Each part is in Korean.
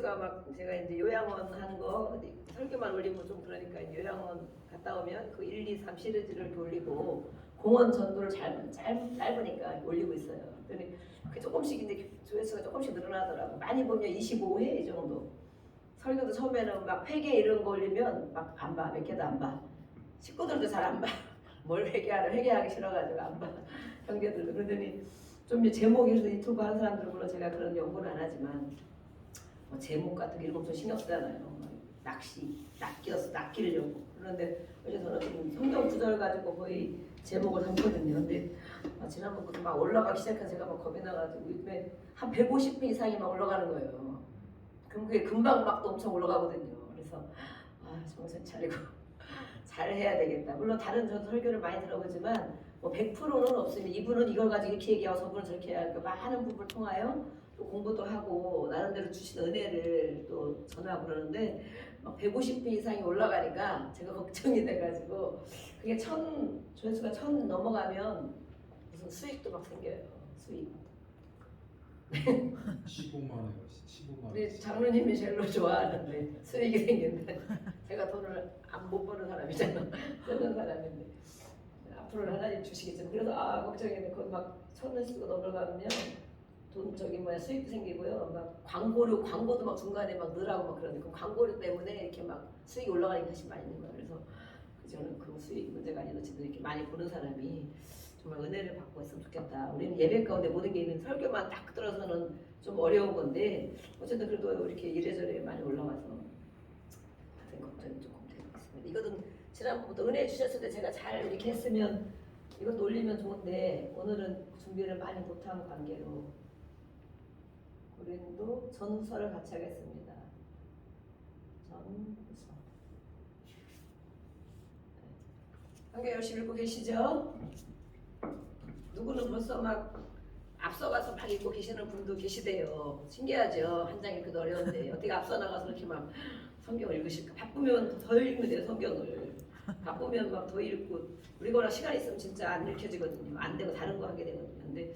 조회수가 막 제가 이제 요양원 하는 거 설교만 올리면 좀 그러니까 이제 요양원 갔다 오면 그 1, 2, 3 시리즈를 이렇게 올리고 공원 전도를 짧으니까 올리고 있어요. 그랬더니 그 조금씩 이제 조회수가 조금씩 늘어나더라고. 많이 보면 25회 이 정도. 설교도 처음에는 막 회개 이런 거 올리면 막 안 봐. 몇 개도 안 봐. 식구들도 잘 안 봐. 뭘 회개하기 싫어가지고 안 봐. 형제들도. 그러더니 좀 제목에서 유튜브 하는 사람들은 물론 제가 그런 연구는 안 하지만 뭐 제목 같은 게 이런 거 좀 신경 쓰잖아요. 낚이려고. 그런데 어제 저는 좀 성경 구절 가지고 거의 제목을 했거든요. 근데 지난번부터 막 올라가기 시작해서 제가 막 겁이 나가지고 요즘에 한 150회 이상이 막 올라가는 거예요. 그럼 그게 금방 막 또 엄청 올라가거든요. 그래서 정신 차리고 잘 해야 되겠다. 물론 다른 저도 설교를 많이 들어보지만 뭐 100%는 없으면 이분은 이걸 가지고 이렇게 얘기하고 저분은 저렇게 해야 많은 부분을 통하여 또 공부도 하고 나름대로 주신 은혜를 또 전하고 그러는데 막 150회 이상이 올라가니까 제가 걱정이 돼가지고 그게 조회수가 1000 넘어가면 무슨 수익도 막 생겨요. 수익. 15만 원, 15만 원. 우리 장로님이 제일 좋아하는데 수익이 생긴다. 제가 돈을 못 버는 사람이잖아. 쓰는 사람인데 앞으로는 하나님 주시겠죠. 그래서 걱정이 돼. 거기 막 1000원 쓰고 넘어가면 돈 수익도 생기고요. 막 광고도 막 중간에 막 넣으라고 막 그러는데 그 광고료 때문에 이렇게 막 수익이 올라가니까 다시 많이 있는 거예요. 그래서 저는 그 수익 문제가 아니라 지금 이렇게 많이 보는 사람이 정말 은혜를 받고 있으면 좋겠다. 우리는 예배 가운데 모든 게 있는 설교만 딱 들어서는 좀 어려운 건데 어쨌든 그래도 이렇게 이래저래 많이 올라와서 하여튼 걱정이 조금 되고 있습니다. 이거는 지난번부터 은혜 주셨을 때 제가 잘 이렇게 했으면 이것도 올리면 좋은데 오늘은 준비를 많이 못한 관계로 고린도 전후서를 같이 하겠습니다. 전후서. 한개 열심히 읽고 계시죠? 누구는 벌써 막 앞서가서 막 읽고 계시는 분도 계시대요. 신기하죠? 한 장 읽기도 어려운데 어떻게 앞서 나가서 이렇게 막 성경을 읽으실까? 바쁘면 더 읽으면 돼요, 성경을. 바쁘면 막 더 읽고 우리거나 시간 있으면 진짜 안 읽혀지거든요. 안 되고 다른 거 하게 되거든요. 근데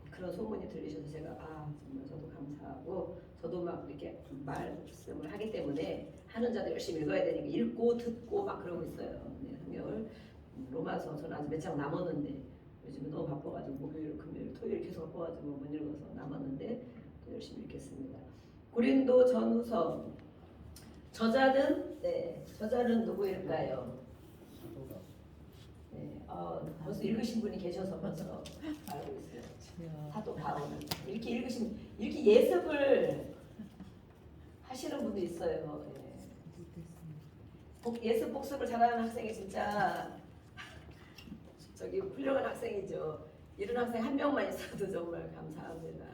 그런 소문이 들리셔서 제가 정말 저도 감사하고 저도 막 이렇게 말씀을 하기 때문에 하는 자들 열심히 읽어야 되니까 읽고 듣고 막 그러고 있어요. 네, 성경을 로마서 저는 아직 몇 장 남았는데 요즘에 너무 바빠가지고 목요일, 금요일, 토요일 계속 바빠가지고 못 읽어서 남았는데 또 열심히 읽겠습니다. 고린도 전후서 저자는 누구일까요? 네, 벌써 읽으신 분이 계셔서 벌써 알고 있어요. 사도 바울. 이렇게 예습을 하시는 분도 있어요. 예습 복습을 잘하는 학생이 진짜 훌륭한 학생이죠. 이런 학생 한 명만 있어도 정말 감사합니다.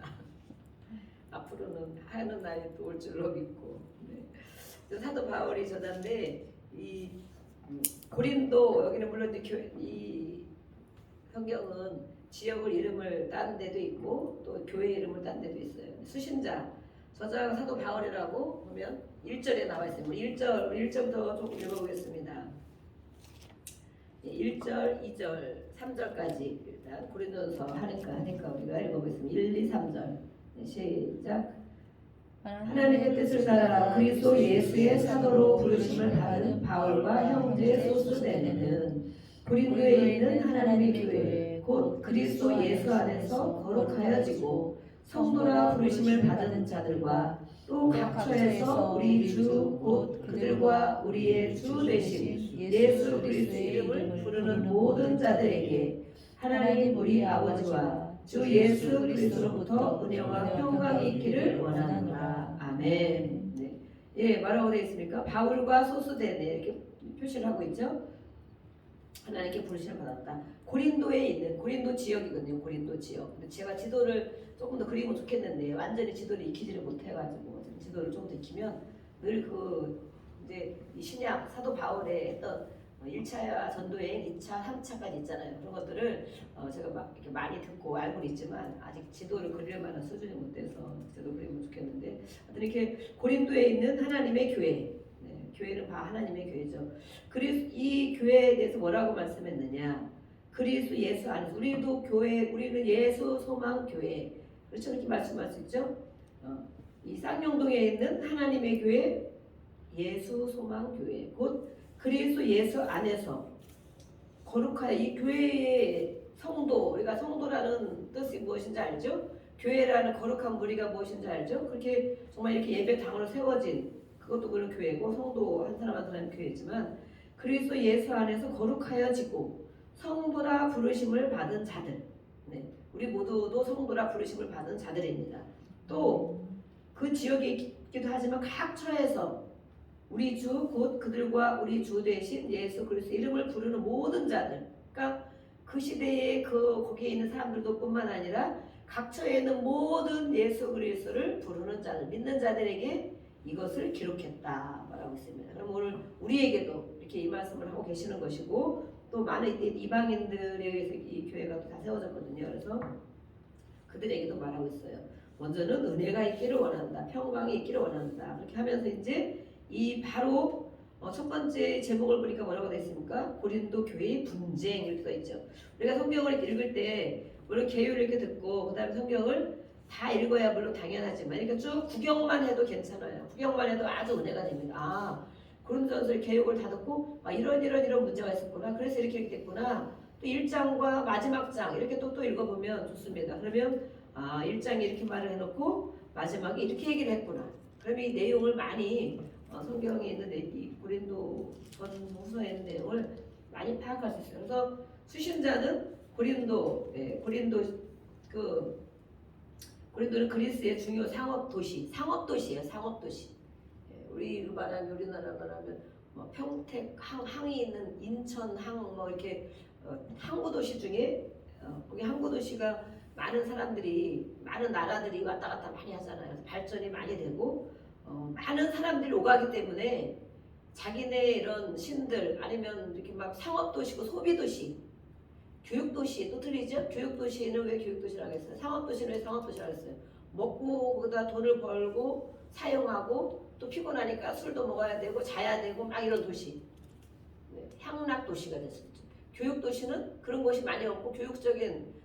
앞으로는 하는 날이 또 올 줄로 믿고. 네. 사도 바울이 저자인데 이 고린도 여기는 물론 이 성경은 지역을 이름을 딴 데도 있고 또 교회 이름을 딴 데도 있어요. 수신자 저자가 사도 바울이라고 보면 1절에 나와 있어요. 1절부터 조금 읽어보겠습니다. 1절, 2절, 3절까지 일단 고린도서 하니까 우리가 읽어보겠습니다. 1, 2, 3절 시작. 하나님의 뜻을 따라 그리스도 예수의 사도로 부르심을 받은 바울과 형제 소스데네는 고린도에 있는 하나님의 교회 곧 그리스도 예수 안에서 거룩하여지고 성도라 부르심을 받은 자들과 또 각처에서 우리 주 곧 그들과 우리의 주 되신 예수 그리스도의 이름을 부르는 모든 자들에게 하나님 우리 아버지와 주 예수 그리스도로부터 은혜와 평강이 있기를 원하노라. 아멘. 네. 뭐라고 되어 있습니까? 바울과 소스데네 이렇게 표시를 하고 있죠. 하나님께 부르심을 받았다. 고린도에 있는 고린도 지역이거든요. 고린도 지역. 근데 제가 지도를 조금 더 그리면 좋겠는데 완전히 지도를 익히지를 못해가지고 지도를 조금 더 익히면 늘 이제 이 신약 사도 바울의 했던 1차 전도여행, 2차, 3차까지 있잖아요. 그런 것들을 제가 막 이렇게 많이 듣고 알고는 있지만 아직 지도를 그릴 만한 수준이 못 돼서 지도 그리면 좋겠는데 이렇게 고린도에 있는 하나님의 교회. 교회는 다 하나님의 교회죠. 그리고 이 교회에 대해서 뭐라고 말씀했느냐? 그리스도 예수 안에서 우리도 교회, 우리는 예수 소망 교회. 그렇죠? 이렇게 말씀할 수 있죠. 이 쌍용동에 있는 하나님의 교회 예수소망교회 곧 그리스도 예수 안에서 거룩하여 이 교회의 성도, 우리가 성도라는 뜻이 무엇인지 알죠? 교회라는 거룩한 무리가 무엇인지 알죠? 그렇게 정말 이렇게 예배당으로 세워진 그것도 그런 교회고 성도 한 사람 한 사람의 교회지만 그리스도 예수 안에서 거룩하여지고 성도라 부르심을 받은 자들, 네, 우리 모두도 성도라 부르심을 받은 자들입니다. 또 그 지역에 있기도 하지만 각 처에서 우리 주 곧 그들과 우리 주 대신 예수 그리스도 이름을 부르는 모든 자들, 그러니까 그 시대에 거기에 있는 사람들도 뿐만 아니라 각 처에 있는 모든 예수 그리스도를 부르는 자들, 믿는 자들에게 이것을 기록했다 말하고 있습니다. 그럼 오늘 우리에게도 이렇게 이 말씀을 하고 계시는 것이고 또 많은 이방인들에 의해서 이 교회가 다 세워졌거든요. 그래서 그들에게도 말하고 있어요. 먼저는 은혜가 있기를 원한다, 평강이 있기를 원한다. 그렇게 하면서 이제 이 바로 첫 번째 제목을 보니까 뭐라고 되어 있습니까? 고린도 교회의 분쟁 이렇게 써 있죠. 우리가 성경을 읽을 때 물론 개요를 이렇게 듣고 그다음에 성경을 다 읽어야 물론 당연하지만 이렇게 쭉 구경만 해도 괜찮아요. 구경만 해도 아주 은혜가 됩니다. 아, 고린도전서 개요를 다 듣고 이런 문제가 있었구나. 그래서 이렇게 됐구나. 또 1장과 마지막 장 이렇게 또 읽어보면 좋습니다. 그러면 1장에 이렇게 말을 해놓고 마지막에 이렇게 얘기를 했구나. 그러면 이 내용을 많이 성경에 있는 이 고린도 전후서에 있는 내용을 많이 파악할 수 있어요. 그래서 수신자는 고린도는 그리스의 중요 상업도시예요. 상업도시. 우리로 말하면 우리나라 말하면 평택 항이 있는 인천 항 이렇게 항구도시 중에 거기 항구도시가 많은 사람들이 많은 나라들이 왔다 갔다 많이 하잖아요. 그래서 발전이 많이 되고 많은 사람들이 오가기 때문에 자기네 이런 신들 아니면 이렇게 막 상업도시고 소비도시, 교육도시 또 틀리죠? 교육도시는 왜 교육도시라고 했어요? 상업도시는 왜 상업도시라고 했어요? 먹고 거기다 돈을 벌고 사용하고 또 피곤하니까 술도 먹어야 되고 자야 되고 막 이런 도시. 네, 향락도시가 됐었죠. 교육도시는 그런 곳이 많이 없고 교육적인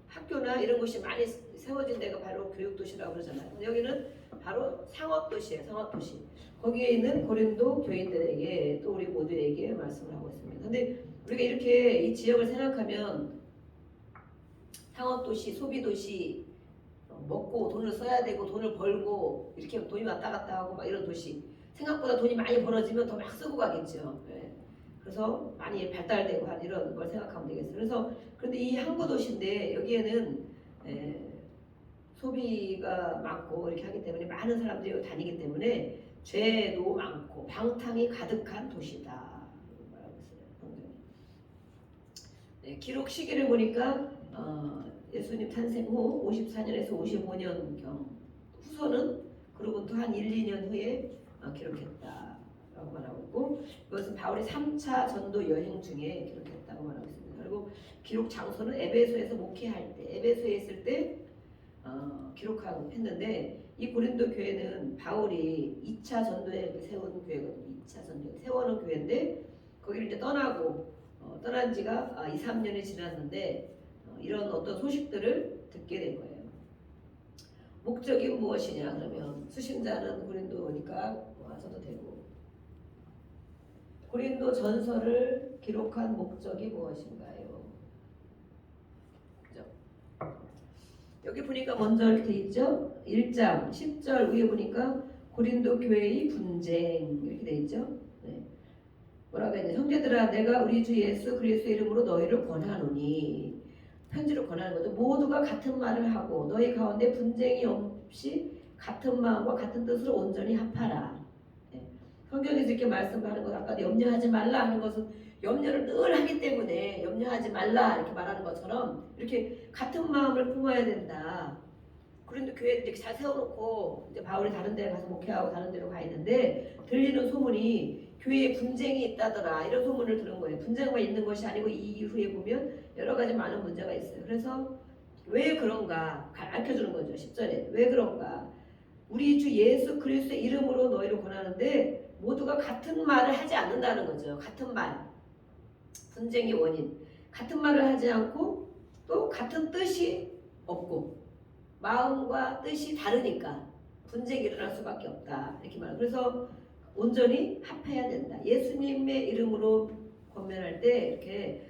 학교나 이런 곳이 많이 세워진 데가 바로 교육도시라고 그러잖아요. 근데 여기는 바로 상업도시예요. 상업도시. 거기에 있는 고린도 교인들에게 또 우리 모두에게 말씀을 하고 있습니다. 근데 우리가 이렇게 이 지역을 생각하면 상업도시, 소비도시, 먹고 돈을 써야 되고 돈을 벌고 이렇게 돈이 왔다 갔다 하고 막 이런 도시. 생각보다 돈이 많이 벌어지면 더 막 쓰고 가겠죠. 그래서 많이 발달되고 한 이런 걸 생각하면 되겠어요. 그래서 그런데 이 항구 도시인데 여기에는 소비가 많고 이렇게 하기 때문에 많은 사람들이 다니기 때문에 죄도 많고 방탕이 가득한 도시다. 말하고 있어요. 기록 시기를 보니까 예수님 탄생 후 54년에서 55년경 후서는 그로부터 한 1, 2년 후에 기록했다. 라고 말하고 있고 이것은 바울이 3차 전도 여행 중에 기록했다고 말하고 있습니다. 그리고 기록 장소는 에베소에서 목회할 때 에베소에 있을 때 기록했는데 이 고린도 교회는 바울이 2차 전도에 세운 교회거든요. 2차 전도에 세워놓은 교회인데 거기를 이제 떠난 지가 2, 3년이 지났는데 이런 어떤 소식들을 듣게 된 거예요. 목적이 무엇이냐 그러면 수신자는 고린도니까 와서도 되고 고린도 전서를 기록한 목적이 무엇인가요? 그죠? 여기 보니까 먼저 이렇게 돼 있죠? 1장 10절 위에 보니까 고린도 교회의 분쟁 이렇게 돼 있죠? 뭐라고 했냐? 형제들아 내가 우리 주 예수 그리스도의 이름으로 너희를 권하노니 편지로 권하는 것도 모두가 같은 말을 하고 너희 가운데 분쟁이 없이 같은 마음과 같은 뜻으로 온전히 합하라. 성경에서 이렇게 말씀하는 것 아까 염려하지 말라 하는 것은 염려를 늘 하기 때문에 염려하지 말라 이렇게 말하는 것처럼 이렇게 같은 마음을 품어야 된다. 그런데 교회 이렇게 잘 세워놓고 이제 바울이 다른 데 가서 목회하고 다른 데로 가 있는데 들리는 소문이 교회에 분쟁이 있다더라 이런 소문을 들은 거예요. 분쟁만 있는 것이 아니고 이 이후에 보면 여러 가지 많은 문제가 있어요. 그래서 왜 그런가 알려주는 거죠. 10절에 왜 그런가 우리 주 예수 그리스도의 이름으로 너희를 권하는데 모두가 같은 말을 하지 않는다는 거죠. 같은 말 분쟁의 원인 같은 말을 하지 않고 또 같은 뜻이 없고 마음과 뜻이 다르니까 분쟁이 일어날 수밖에 없다 이렇게 말해요. 그래서 온전히 합해야 된다. 예수님의 이름으로 권면할 때 이렇게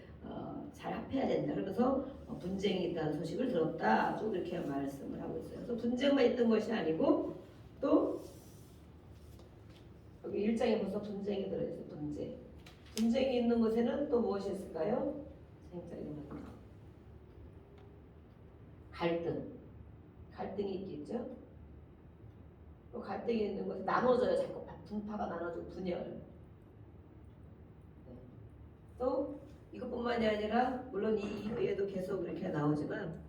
잘 합해야 된다. 그러면서 분쟁이 있다는 소식을 들었다. 쭉 이렇게 말씀을 하고 있어요. 그래서 분쟁만 있던 것이 아니고 또 여기 1장에 벌써 분쟁이 들어있어요. 분쟁. 분쟁이 있는 곳에는 또 무엇이 있을까요? 갈등. 갈등이 있겠죠. 또 갈등이 있는 곳에 나눠져요. 자꾸 분파가 나눠지고 분열. 또 이것뿐만이 아니라 물론 이 이후에도 계속 이렇게 나오지만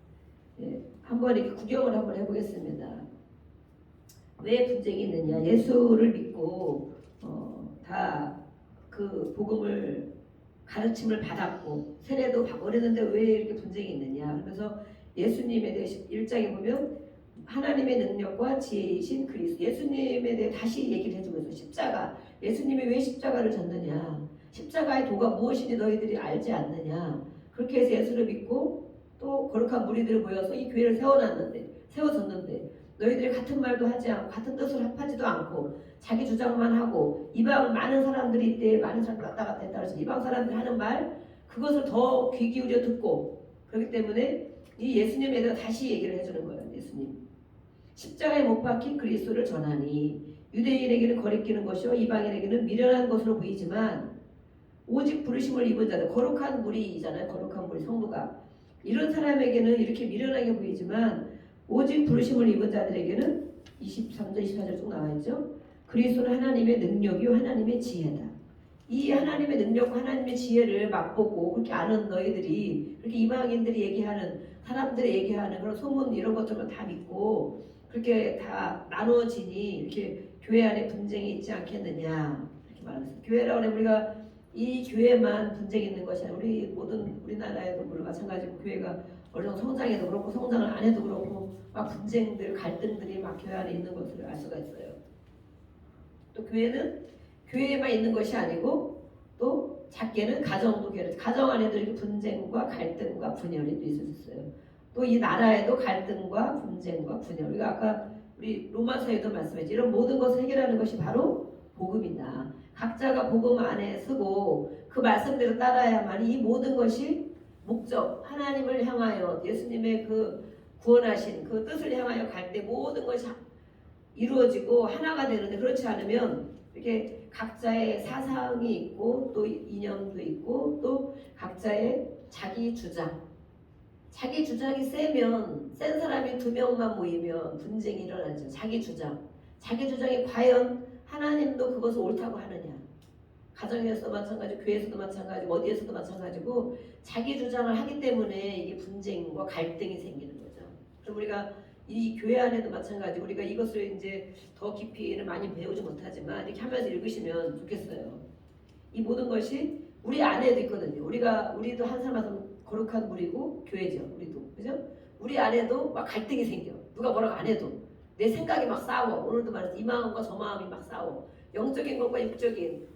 한번 이렇게 구경을 한번 해보겠습니다. 왜 분쟁이 있느냐? 예수를 믿고 다 그 복음을 가르침을 받았고 세례도 받고 그랬는데 왜 이렇게 분쟁이 있느냐? 그래서 예수님에 대해 1장에 보면 하나님의 능력과 지혜이신 그리스도 예수님에 대해 다시 얘기를 해주고 있어요. 십자가 예수님이 왜 십자가를 졌느냐? 십자가의 도가 무엇인지 너희들이 알지 않느냐? 그렇게 해서 예수를 믿고 또 거룩한 무리들을 모여서 이 교회를 세워졌는데 너희들이 같은 말도 하지 않고 같은 뜻을 합하지도 않고 자기 주장만 하고 이방 많은 사람들이 이때 많은 사람들 왔다 갔다 했다 그래서 이방 사람들이 하는 말 그것을 더 귀 기울여 듣고 그렇기 때문에 이 예수님에 대해서 다시 얘기를 해주는 거예요. 예수님 십자가에 못 박힌 그리스도를 전하니 유대인에게는 거리끼는 것이요 이방인에게는 미련한 것으로 보이지만 오직 부르심을 입은 자들 거룩한 무리잖아요. 거룩한 무리 성도가 이런 사람에게는 이렇게 미련하게 보이지만 오직 부르심을 입은 자들에게는 23절 24절 쭉 나와있죠. 그리스도는 하나님의 능력이요 하나님의 지혜다. 이 하나님의 능력과 하나님의 지혜를 맛보고 그렇게 아는 너희들이 그렇게 이방인들이 얘기하는 사람들이 얘기하는 그런 소문 이런 것들만 다 믿고 그렇게 다 나누어지니 이렇게 교회 안에 분쟁이 있지 않겠느냐 이렇게 말했어요. 교회라고 하면 우리가 이 교회만 분쟁이 있는 것이 아니라 우리 모든 우리나라에도 물론 마찬가지고 교회가 어느 정도 성장해도 그렇고 성장을 안 해도 그렇고 막 분쟁들 갈등들이 막 교회 안에 있는 것을 알 수가 있어요. 또 교회는 교회에만 있는 것이 아니고 또 작게는 가정도 교회 가정 안에도 이렇게 분쟁과 갈등과 분열이 또 있었어요. 또 이 나라에도 갈등과 분쟁과 분열 우리가 아까 우리 로마서에도 말씀했죠. 이런 모든 것을 해결하는 것이 바로 복음이다. 각자가 복음 안에 서고 그 말씀대로 따라야만 이 모든 것이 목적 하나님을 향하여 예수님의 그 구원하신 그 뜻을 향하여 갈 때 모든 것이 이루어지고 하나가 되는데 그렇지 않으면 이렇게 각자의 사상이 있고 또 이념도 있고 또 각자의 자기 주장이 세면 센 사람이 2명만 모이면 분쟁이 일어나죠. 자기 주장이 과연 하나님도 그것을 옳다고 하느냐. 가정에서도 마찬가지고 교회에서도 마찬가지고 어디에서도 마찬가지고 자기 주장을 하기 때문에 이게 분쟁과 갈등이 생기는 거죠. 그럼 우리가 이 교회 안에도 마찬가지 우리가 이것을 이제 더 깊이는 많이 배우지 못하지만 이렇게 하면서 읽으시면 좋겠어요. 이 모든 것이 우리 안에도 있거든요. 우리도 한 사람 한 사람 거룩한 무리고 교회죠. 우리도 그죠? 우리 안에도 막 갈등이 생겨. 누가 뭐라고 안 해도 내 생각이 막 싸워. 오늘도 말했어. 이 마음과 저 마음이 막 싸워. 영적인 것과 육적인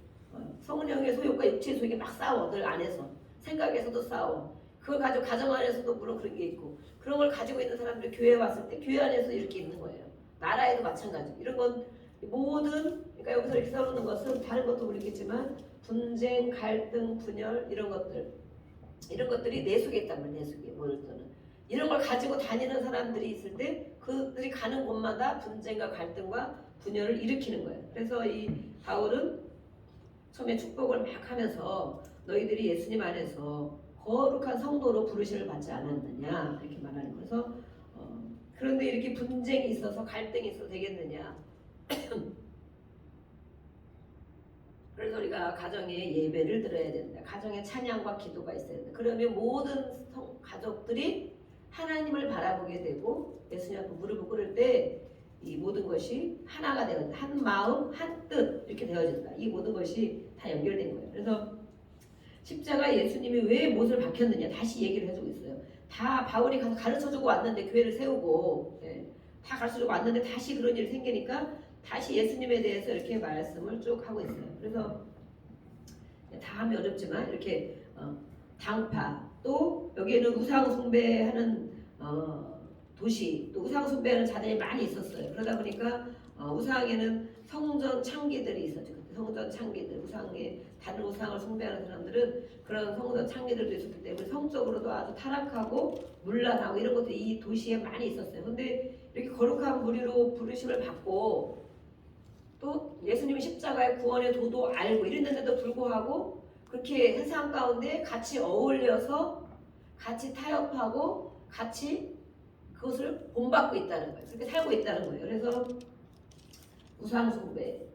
성령의 소욕과 육체의 소욕이 막 싸워. 늘 안에서 생각에서도 싸워. 그걸 가지고 가정 안에서도 물론 그런 게 있고 그런 걸 가지고 있는 사람들이 교회에 왔을 때 교회 안에서 이렇게 있는 거예요. 나라에도 마찬가지. 이런 건 모든 그러니까 여기서 이렇게 써놓는 것은 다른 것도 모르겠지만 분쟁, 갈등, 분열 이런 것들이 내 속에 있단 말이에요. 내 속에 모든 것들은 이런 걸 가지고 다니는 사람들이 있을 때 그들이 가는 곳마다 분쟁과 갈등과 분열을 일으키는 거예요. 그래서 이 바울은 처음에 축복을 막 하면서 너희들이 예수님 안에서 거룩한 성도로 부르심을 받지 않았느냐 이렇게 말하는 거예요. 그래서 그런데 이렇게 분쟁이 있어서 갈등이 있어도 되겠느냐. 그래서 우리가 가정에 예배를 드려야 된다. 가정에 찬양과 기도가 있어야 된다. 그러면 모든 가족들이 하나님을 바라보게 되고 예수님 앞에 무릎을 꿇을 때 이 모든 것이 하나가 되어진다. 한 마음, 한 뜻 이렇게 되어진다. 이 모든 것이 다 연결된 거예요. 그래서 십자가 예수님이 왜 못을 박혔느냐 다시 얘기를 해주고 있어요. 다 바울이 가서 가르쳐주고 왔는데 교회를 세우고 다 가르쳐주고 왔는데 다시 그런 일이 생기니까 다시 예수님에 대해서 이렇게 말씀을 쭉 하고 있어요. 그래서 다 하면 어렵지만 이렇게 당파 또 여기에는 우상 숭배하는 도시 또 우상 숭배하는 자들이 많이 있었어요. 그러다 보니까 우상에는 성전 창기들이 있었죠. 성전 창기들, 우상에 다른 우상을 숭배하는 사람들은 그런 성전 창기들도 있었기 때문에 성적으로도 아주 타락하고 문란하고 이런 것들이 이 도시에 많이 있었어요. 근데 이렇게 거룩한 무리로 부르심을 받고 또 예수님이 십자가의 구원의 도도 알고 이랬는데도 불구하고 그렇게 세상 가운데 같이 어울려서 같이 타협하고 같이 그것을 본받고 있다는 거예요. 그렇게 살고 있다는 거예요. 그래서 우상 숭배.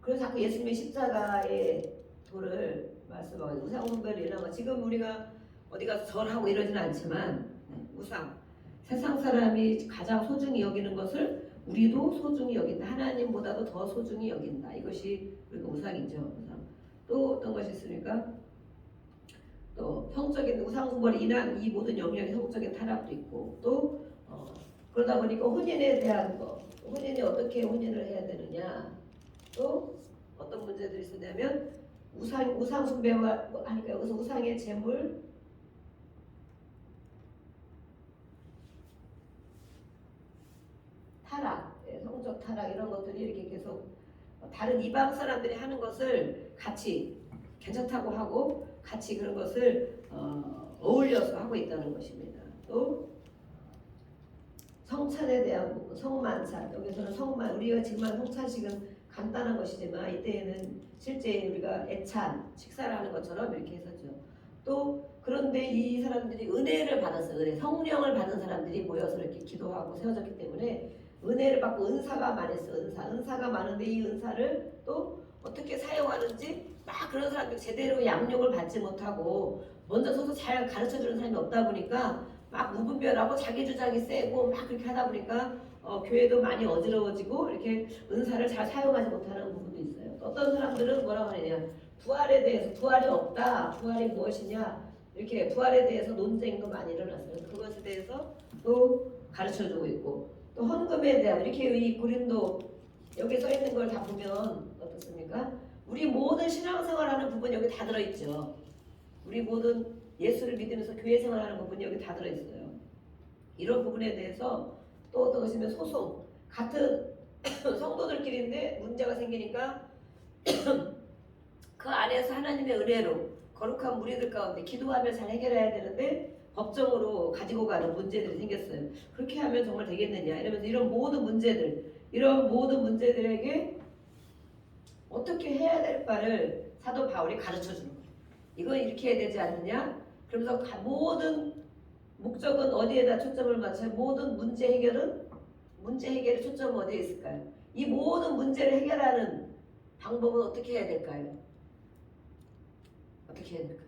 그래서 자꾸 예수님의 십자가의 도를 말씀하고 우상 숭배를 일어나고 지금 우리가 어디 가서 절하고 이러지는 않지만 우상 세상 사람이 가장 소중히 여기는 것을 우리도 소중히 여긴다. 하나님보다도 더 소중히 여긴다. 이것이 우리가 우상이죠. 우상. 또 어떤 것이 있습니까? 또 성적인 우상 숭배로 인한 이 모든 영역의 성적인 타락도 있고 또 그러다 보니까 혼인에 대한 거, 혼인이 어떻게 혼인을 해야 되느냐, 또 어떤 문제들이 있었냐면 우상 숭배와 하니까 여기서 우상의 제물, 타락, 성적 타락 이런 것들이 이렇게 계속 다른 이방 사람들이 하는 것을 같이 괜찮다고 하고 같이 그런 것을 어울려서 하고 있다는 것입니다. 또 성찬에 대한 부분, 성만찬 여기서는 성만 우리가 지금 하는 성찬식은 간단한 것이지만 이때에는 실제 우리가 애찬 식사를 하는 것처럼 이렇게 했었죠. 또 그런데 이 사람들이 은혜를 받았어요. 은혜, 성령을 받은 사람들이 모여서 이렇게 기도하고 세워졌기 때문에 은혜를 받고 은사가 많았어요. 은사가 많은데 이 은사를 또 어떻게 사용하는지 막 그런 사람들이 제대로 양육을 받지 못하고 먼저 서서 잘 가르쳐주는 사람이 없다 보니까 막 무분별하고 자기 주장이 세고 막 그렇게 하다 보니까 교회도 많이 어지러워지고 이렇게 은사를 잘 사용하지 못하는 부분도 있어요. 어떤 사람들은 뭐라고 하느냐, 부활에 대해서 부활이 없다, 부활이 무엇이냐 이렇게 부활에 대해서 논쟁도 많이 일어났어요. 그것에 대해서 또 가르쳐주고 있고 또 헌금에 대한 이렇게 이 고린도 여기 써 있는 걸 다 보면 어떻습니까? 우리 모든 신앙생활하는 부분 여기 다 들어있죠. 우리 모든 예수를 믿으면서 교회 생활하는 부분이 여기 다 들어있어요. 이런 부분에 대해서 또 어떤 것이면 소송, 같은 성도들끼리인데 문제가 생기니까 그 안에서 하나님의 은혜로 거룩한 무리들 가운데 기도하며 잘 해결해야 되는데 법정으로 가지고 가는 문제들이 생겼어요. 그렇게 하면 정말 되겠느냐 이러면서 이런 모든 문제들에게 어떻게 해야 될까를 사도 바울이 가르쳐 주는 거예요. 이건 이렇게 해야 되지 않느냐? 그러면서 모든 목적은 어디에다 초점을 맞춰요? 모든 문제 해결의 초점은 어디에 있을까요? 이 모든 문제를 해결하는 방법은 어떻게 해야 될까요? 어떻게 해야 될까요?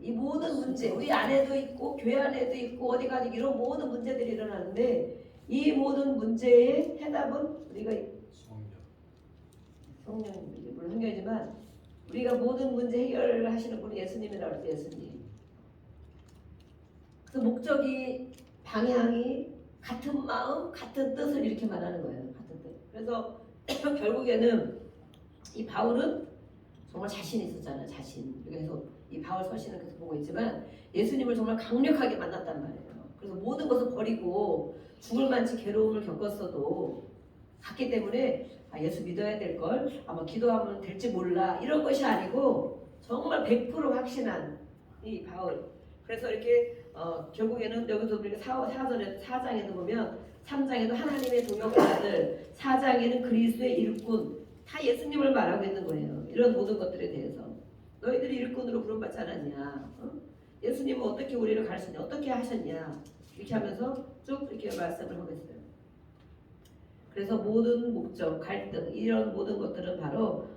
이 모든 문제, 우리 안에도 있고 교회 안에도 있고 어디 가도 이런 모든 문제들이 일어나는데 이 모든 문제의 해답은 우리가 성령님이죠. 물론 성령이지만 우리가 모든 문제 해결을 하시는 분은 예수님이라고 할 때 예수님. 그 목적이 방향이 같은 마음, 같은 뜻을 이렇게 말하는 거예요. 같은 뜻. 그래서 결국에는 이 바울은 정말 자신이 있었잖아요. 자신. 그래서 이 바울 서신을 계속 보고 있지만 예수님을 정말 강력하게 만났단 말이에요. 그래서 모든 것을 버리고 죽을 만치 괴로움을 겪었어도 갔기 때문에 예수 믿어야 될 걸 아마 기도하면 될지 몰라 이런 것이 아니고 정말 100% 확신한 이 바울. 그래서 이렇게 결국에는 여기도 우리가 4장에도 보면 3장에도 하나님의 동역자들, 4장에는 그리스도의 일꾼 다 예수님을 말하고 있는 거예요. 이런 모든 것들에 대해서 너희들이 일꾼으로 부름받지 않았냐? 예수님은 어떻게 우리를 가르쳤냐? 어떻게 하셨냐? 이렇게 하면서 쭉 이렇게 말씀을 하고 있어요. 그래서 모든 목적, 갈등 이런 모든 것들은 바로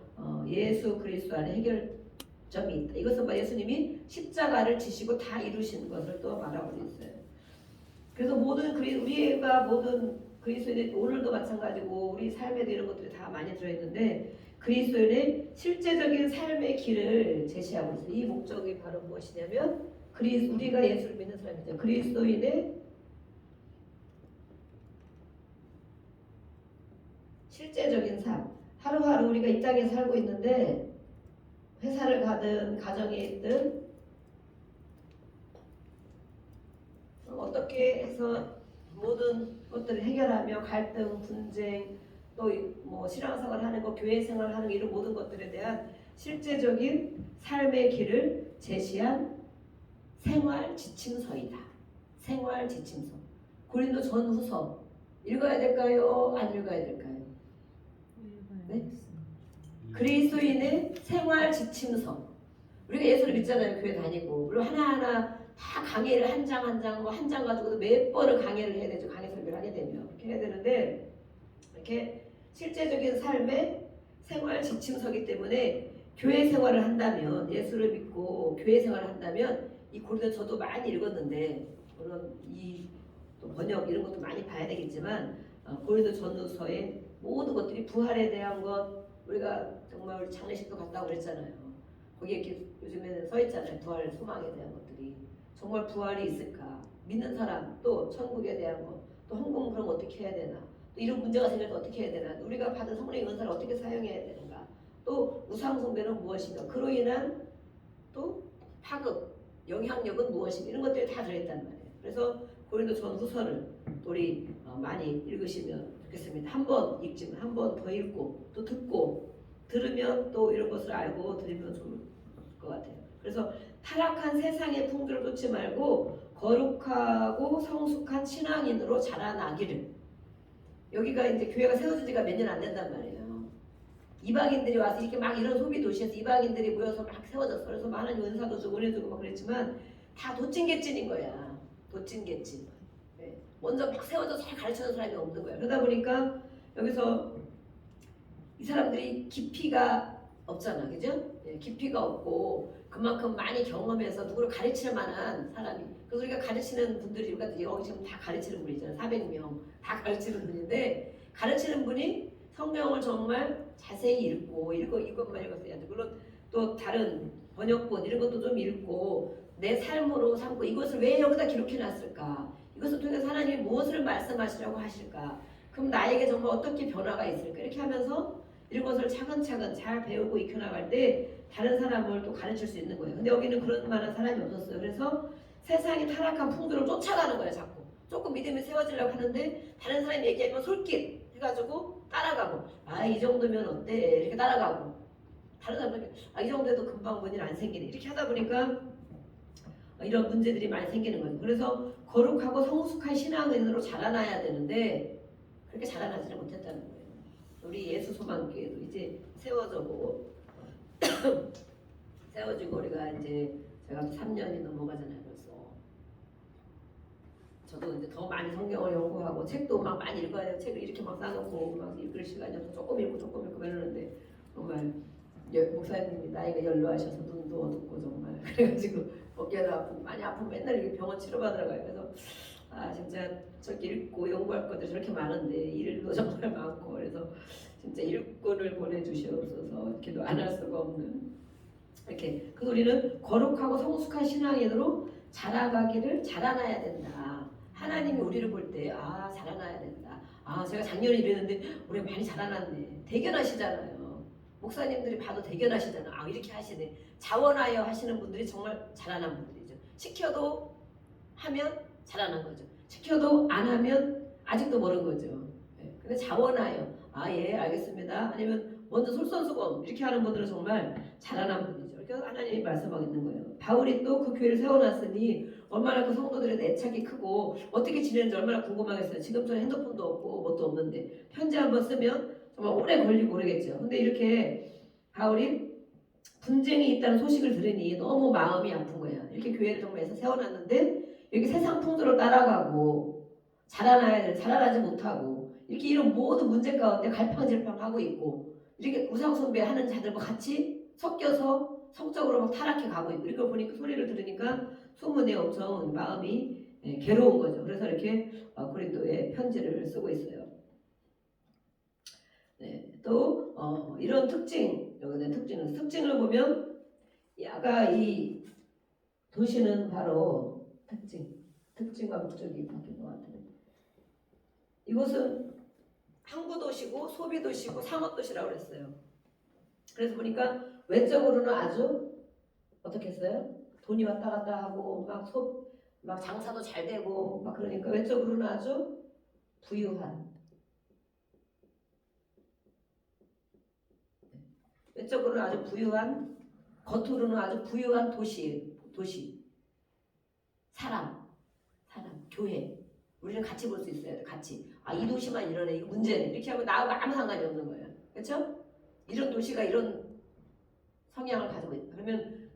예수 그리스도 안에 해결점이 있다. 이것은 예수님이 십자가를 지시고 다 이루신 것을 또 말하고 있어요. 그래서 우리가 모든 그리스도인의 오늘도 마찬가지고 우리 삶에도 이런 것들이 다 많이 들어있는데 그리스도인의 실제적인 삶의 길을 제시하고 있어요. 이 목적이 바로 무엇이냐면 우리가 예수를 믿는 사람이죠. 그리스도인의 실제적인 삶. 하루하루 우리가 이 땅에 살고 있는데 회사를 가든 가정에 있든 어떻게 해서 모든 것들을 해결하며 갈등, 분쟁, 또 뭐 신앙생활 하는 거, 교회 생활 하는 거 이런 모든 것들에 대한 실제적인 삶의 길을 제시한 생활 지침서이다. 생활 지침서. 고린도 전후서 읽어야 될까요? 안 읽어야 될까요? 네? 그리스도인의 생활 지침서. 우리가 예수를 믿잖아요. 교회 다니고. 그리고 하나하나 다 강의를 한 장 한 장, 뭐 한 장 가지고도 몇 번을 강의를 해야 되죠. 강의 설교를 하게 되면. 그렇게 해야 되는데, 이렇게 실제적인 삶의 생활 지침서기 때문에 교회 생활을 한다면, 예수를 믿고 교회 생활을 한다면, 이 고린도 저도 많이 읽었는데, 물론 이 또 번역 이런 것도 많이 봐야 되겠지만, 고린도 전후서의 모든 것들이 부활에 대한 것, 우리가 정말 장례식도 갔다고 그랬잖아요. 거기에 이렇게 요즘에는 써 있잖아요. 부활 소망에 대한 것들이. 정말 부활이 있을까? 믿는 사람, 또 천국에 대한 것, 또 헌금 그럼 어떻게 해야 되나? 또 이런 문제가 생길 때 어떻게 해야 되나? 우리가 받은 성령의 은사를 어떻게 사용해야 되는가? 또 우상 숭배는 무엇인가? 그로 인한 또 파급, 영향력은 무엇인가? 이런 것들이 다 들어있단 말이에요. 그래서 고린도 전후서를 우리 많이 읽으시면 좋겠습니다. 한 번 읽지만 한 번 더 읽고 또 듣고 들으면 또 이런 것을 알고 들으면 좋을 것 같아요. 그래서 타락한 세상의 풍조를 쫓지 말고 거룩하고 성숙한 신앙인으로 자라나기를. 여기가 이제 교회가 세워진 지가 몇 년 안 된단 말이에요. 이방인들이 와서 이렇게 막 이런 소비 도시에서 이방인들이 모여서 막 세워졌어. 그래서 많은 은사도 주고 은혜주고 막 그랬지만 다 도찐개찐인 거야. 도찐개찐. 네. 먼저 막 세워서 잘 가르치는 사람이 없는 거야. 그러다 보니까 여기서 이 사람들이 깊이가 없잖아, 그죠? 예, 깊이가 없고 그만큼 많이 경험해서 누구를 가르칠 만한 사람이. 그래서 우리가 가르치는 분들이 우리가 여기 지금 다 가르치는 분이잖아요. 400명 다 가르치는 분인데 가르치는 분이 성경을 정말 자세히 읽고 이것만 읽었어야 돼. 물론 또 다른 번역본 이런 것도 좀 읽고 내 삶으로 삼고 이것을 왜 여기다 기록해 놨을까? 이것을 통해서 하나님이 무엇을 말씀하시려고 하실까? 그럼 나에게 정말 어떻게 변화가 있을까? 이렇게 하면서 이런 것을 차근차근 잘 배우고 익혀나갈 때 다른 사람을 또 가르칠 수 있는 거예요. 근데 여기는 그런 만한 사람이 없었어요. 그래서 세상이 타락한 풍조를 쫓아가는 거예요. 자꾸 조금 믿음이 세워지려고 하는데 다른 사람이 얘기하면 솔깃 해가지고 따라가고 이 정도면 어때? 이렇게 따라가고 다른 사람들 이 정도에도 금방 뭔 일 안 생기네. 이렇게 하다 보니까 이런 문제들이 많이 생기는 거죠. 그래서 거룩하고 성숙한 신앙인으로 자라나야 되는데 그렇게 자라나지를 못했다는 거예요. 우리 예수 소망교회도 이제 세워지고 우리가 이제 제가 3년이 넘어가잖아요. 벌써 저도 이제 더 많이 성경을 연구하고 책도 막 많이 읽어야 돼요. 책을 이렇게 막 싸놓고 막 읽을 시간이 없어서 조금 읽고 이러는데 정말 목사님이 나이가 연로하셔서 눈도 어둡고 정말 그래가지고 어깨도 아프고 많이 아프면 맨날 이렇게 병원 치료받으러가요. 그래서 진짜 저렇게 읽고 연구할 것들이 저렇게 많은데 일도 정말 많고 그래서 진짜 일꾼을 보내주시옵소서 기도 안 할 수가 없는 이렇게. 그래서 우리는 거룩하고 성숙한 신앙인으로 자라나야 된다. 하나님이 우리를 볼 때 자라나야 된다. 제가 작년에 이랬는데 올해 많이 자라났네. 대견하시잖아요. 목사님들이 봐도 대견하시잖아. 이렇게 하시네. 자원하여 하시는 분들이 정말 자라난 분들이죠. 시켜도 하면 자라난 거죠. 시켜도 안 하면 아직도 모르는 거죠. 근데 자원하여 예 알겠습니다. 아니면 먼저 솔선수범 이렇게 하는 분들은 정말 자라난 분이죠. 그래서 하나님이 말씀하고 있는 거예요. 바울이 또 그 교회를 세워놨으니 얼마나 그 성도들의 애착이 크고 어떻게 지내는지 얼마나 궁금하겠어요. 지금처럼 핸드폰도 없고 뭣도 없는데 편지 한번 쓰면 정말 오래 걸리고 그러겠죠. 근데 이렇게 바울이 분쟁이 있다는 소식을 들으니 너무 마음이 아픈 거야. 이렇게 교회를 정말 해서 세워놨는데 이렇게 세상 풍조로 따라가고 자라나지 못하고 이렇게 이런 모든 문제 가운데 갈팡질팡하고 있고 이렇게 우상숭배하는 자들과 같이 섞여서 성적으로 막 타락해 가고 있고 이걸 보니까 소리를 들으니까 소문에 엄청 마음이 괴로운 거죠. 그래서 이렇게 고린도에 편지를 쓰고 있어요. 또 이런 특징을 보면 이 도시는 바로 특징과 목적이 바뀐 것 같아요. 이곳은 항구도시고 소비도시고 상업도시라고 그랬어요. 그래서 보니까 외적으로는 아주 어떻게 했어요? 돈이 왔다 갔다 하고 막 막 장사도 잘 되고 막 그러니까 외적으로는 아주 부유한, 외적으로는 아주 부유한, 겉으로는 아주 부유한 도시, 사람, 교회. 우리는 같이 볼 수 있어야 돼. 같이. 아, 이 도시만 이러네. 이거 문제네. 이렇게 하면 나하고 아무 상관이 없는 거예요. 그렇죠? 이런 도시가 이런 성향을 가지고 있다. 그러면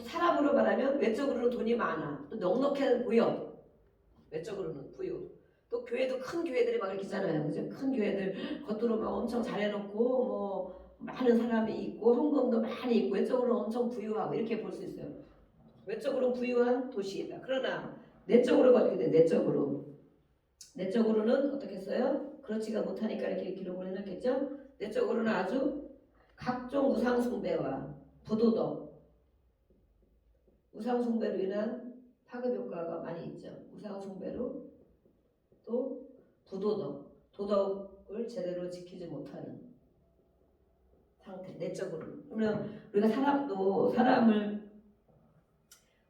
사람으로 말하면 외적으로는 돈이 많아. 또 넉넉해 보여. 외적으로는 부유. 또 교회도 큰 교회들이 막 이렇게 있잖아요. 그죠? 큰 교회들 겉으로 막 엄청 잘해놓고 뭐 많은 사람이 있고 헌금도 많이 있고 외적으로는 엄청 부유하고 이렇게 볼 수 있어요. 외적으로 부유한 도시이다. 그러나 내적으로가 어떻게 돼? 내적으로는 어떻게 써요? 그렇지가 못하니까 이렇게 기록을 해놨겠죠? 내적으로는 아주 각종 우상 숭배와 부도덕, 우상 숭배로 인한 파급 효과가 많이 있죠. 우상 숭배로 또 도덕을 제대로 지키지 못하는 상태, 내적으로는. 그러면 우리가 사람을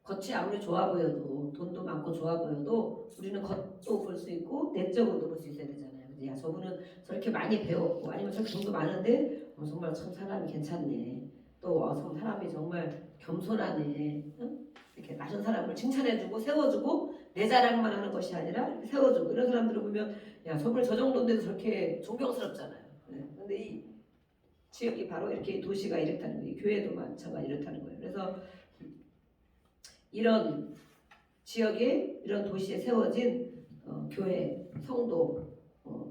겉이 아무리 좋아 보여도 돈도 많고 좋아 보여도 우리는 겉도 볼 수 있고 내적으로도 볼 수 있어야 되잖아요. 야, 저분은 저렇게 많이 배웠고 아니면 저렇게 돈도 많은데 정말 참 사람이 괜찮네. 또 사람이 정말 겸손하네. 응? 이렇게 다른 사람을 칭찬해주고 세워주고 내 자랑만 하는 것이 아니라 세워주고 이런 사람들을 보면 야, 저분을 저 정도인데도 저렇게 존경스럽잖아요. 네. 근데 이 지역이 바로 이렇게 도시가 이렇다는 거예요. 교회도 마찬가지 이렇다는 거예요. 그래서 이런 지역에 이런 도시에 세워진 교회, 성도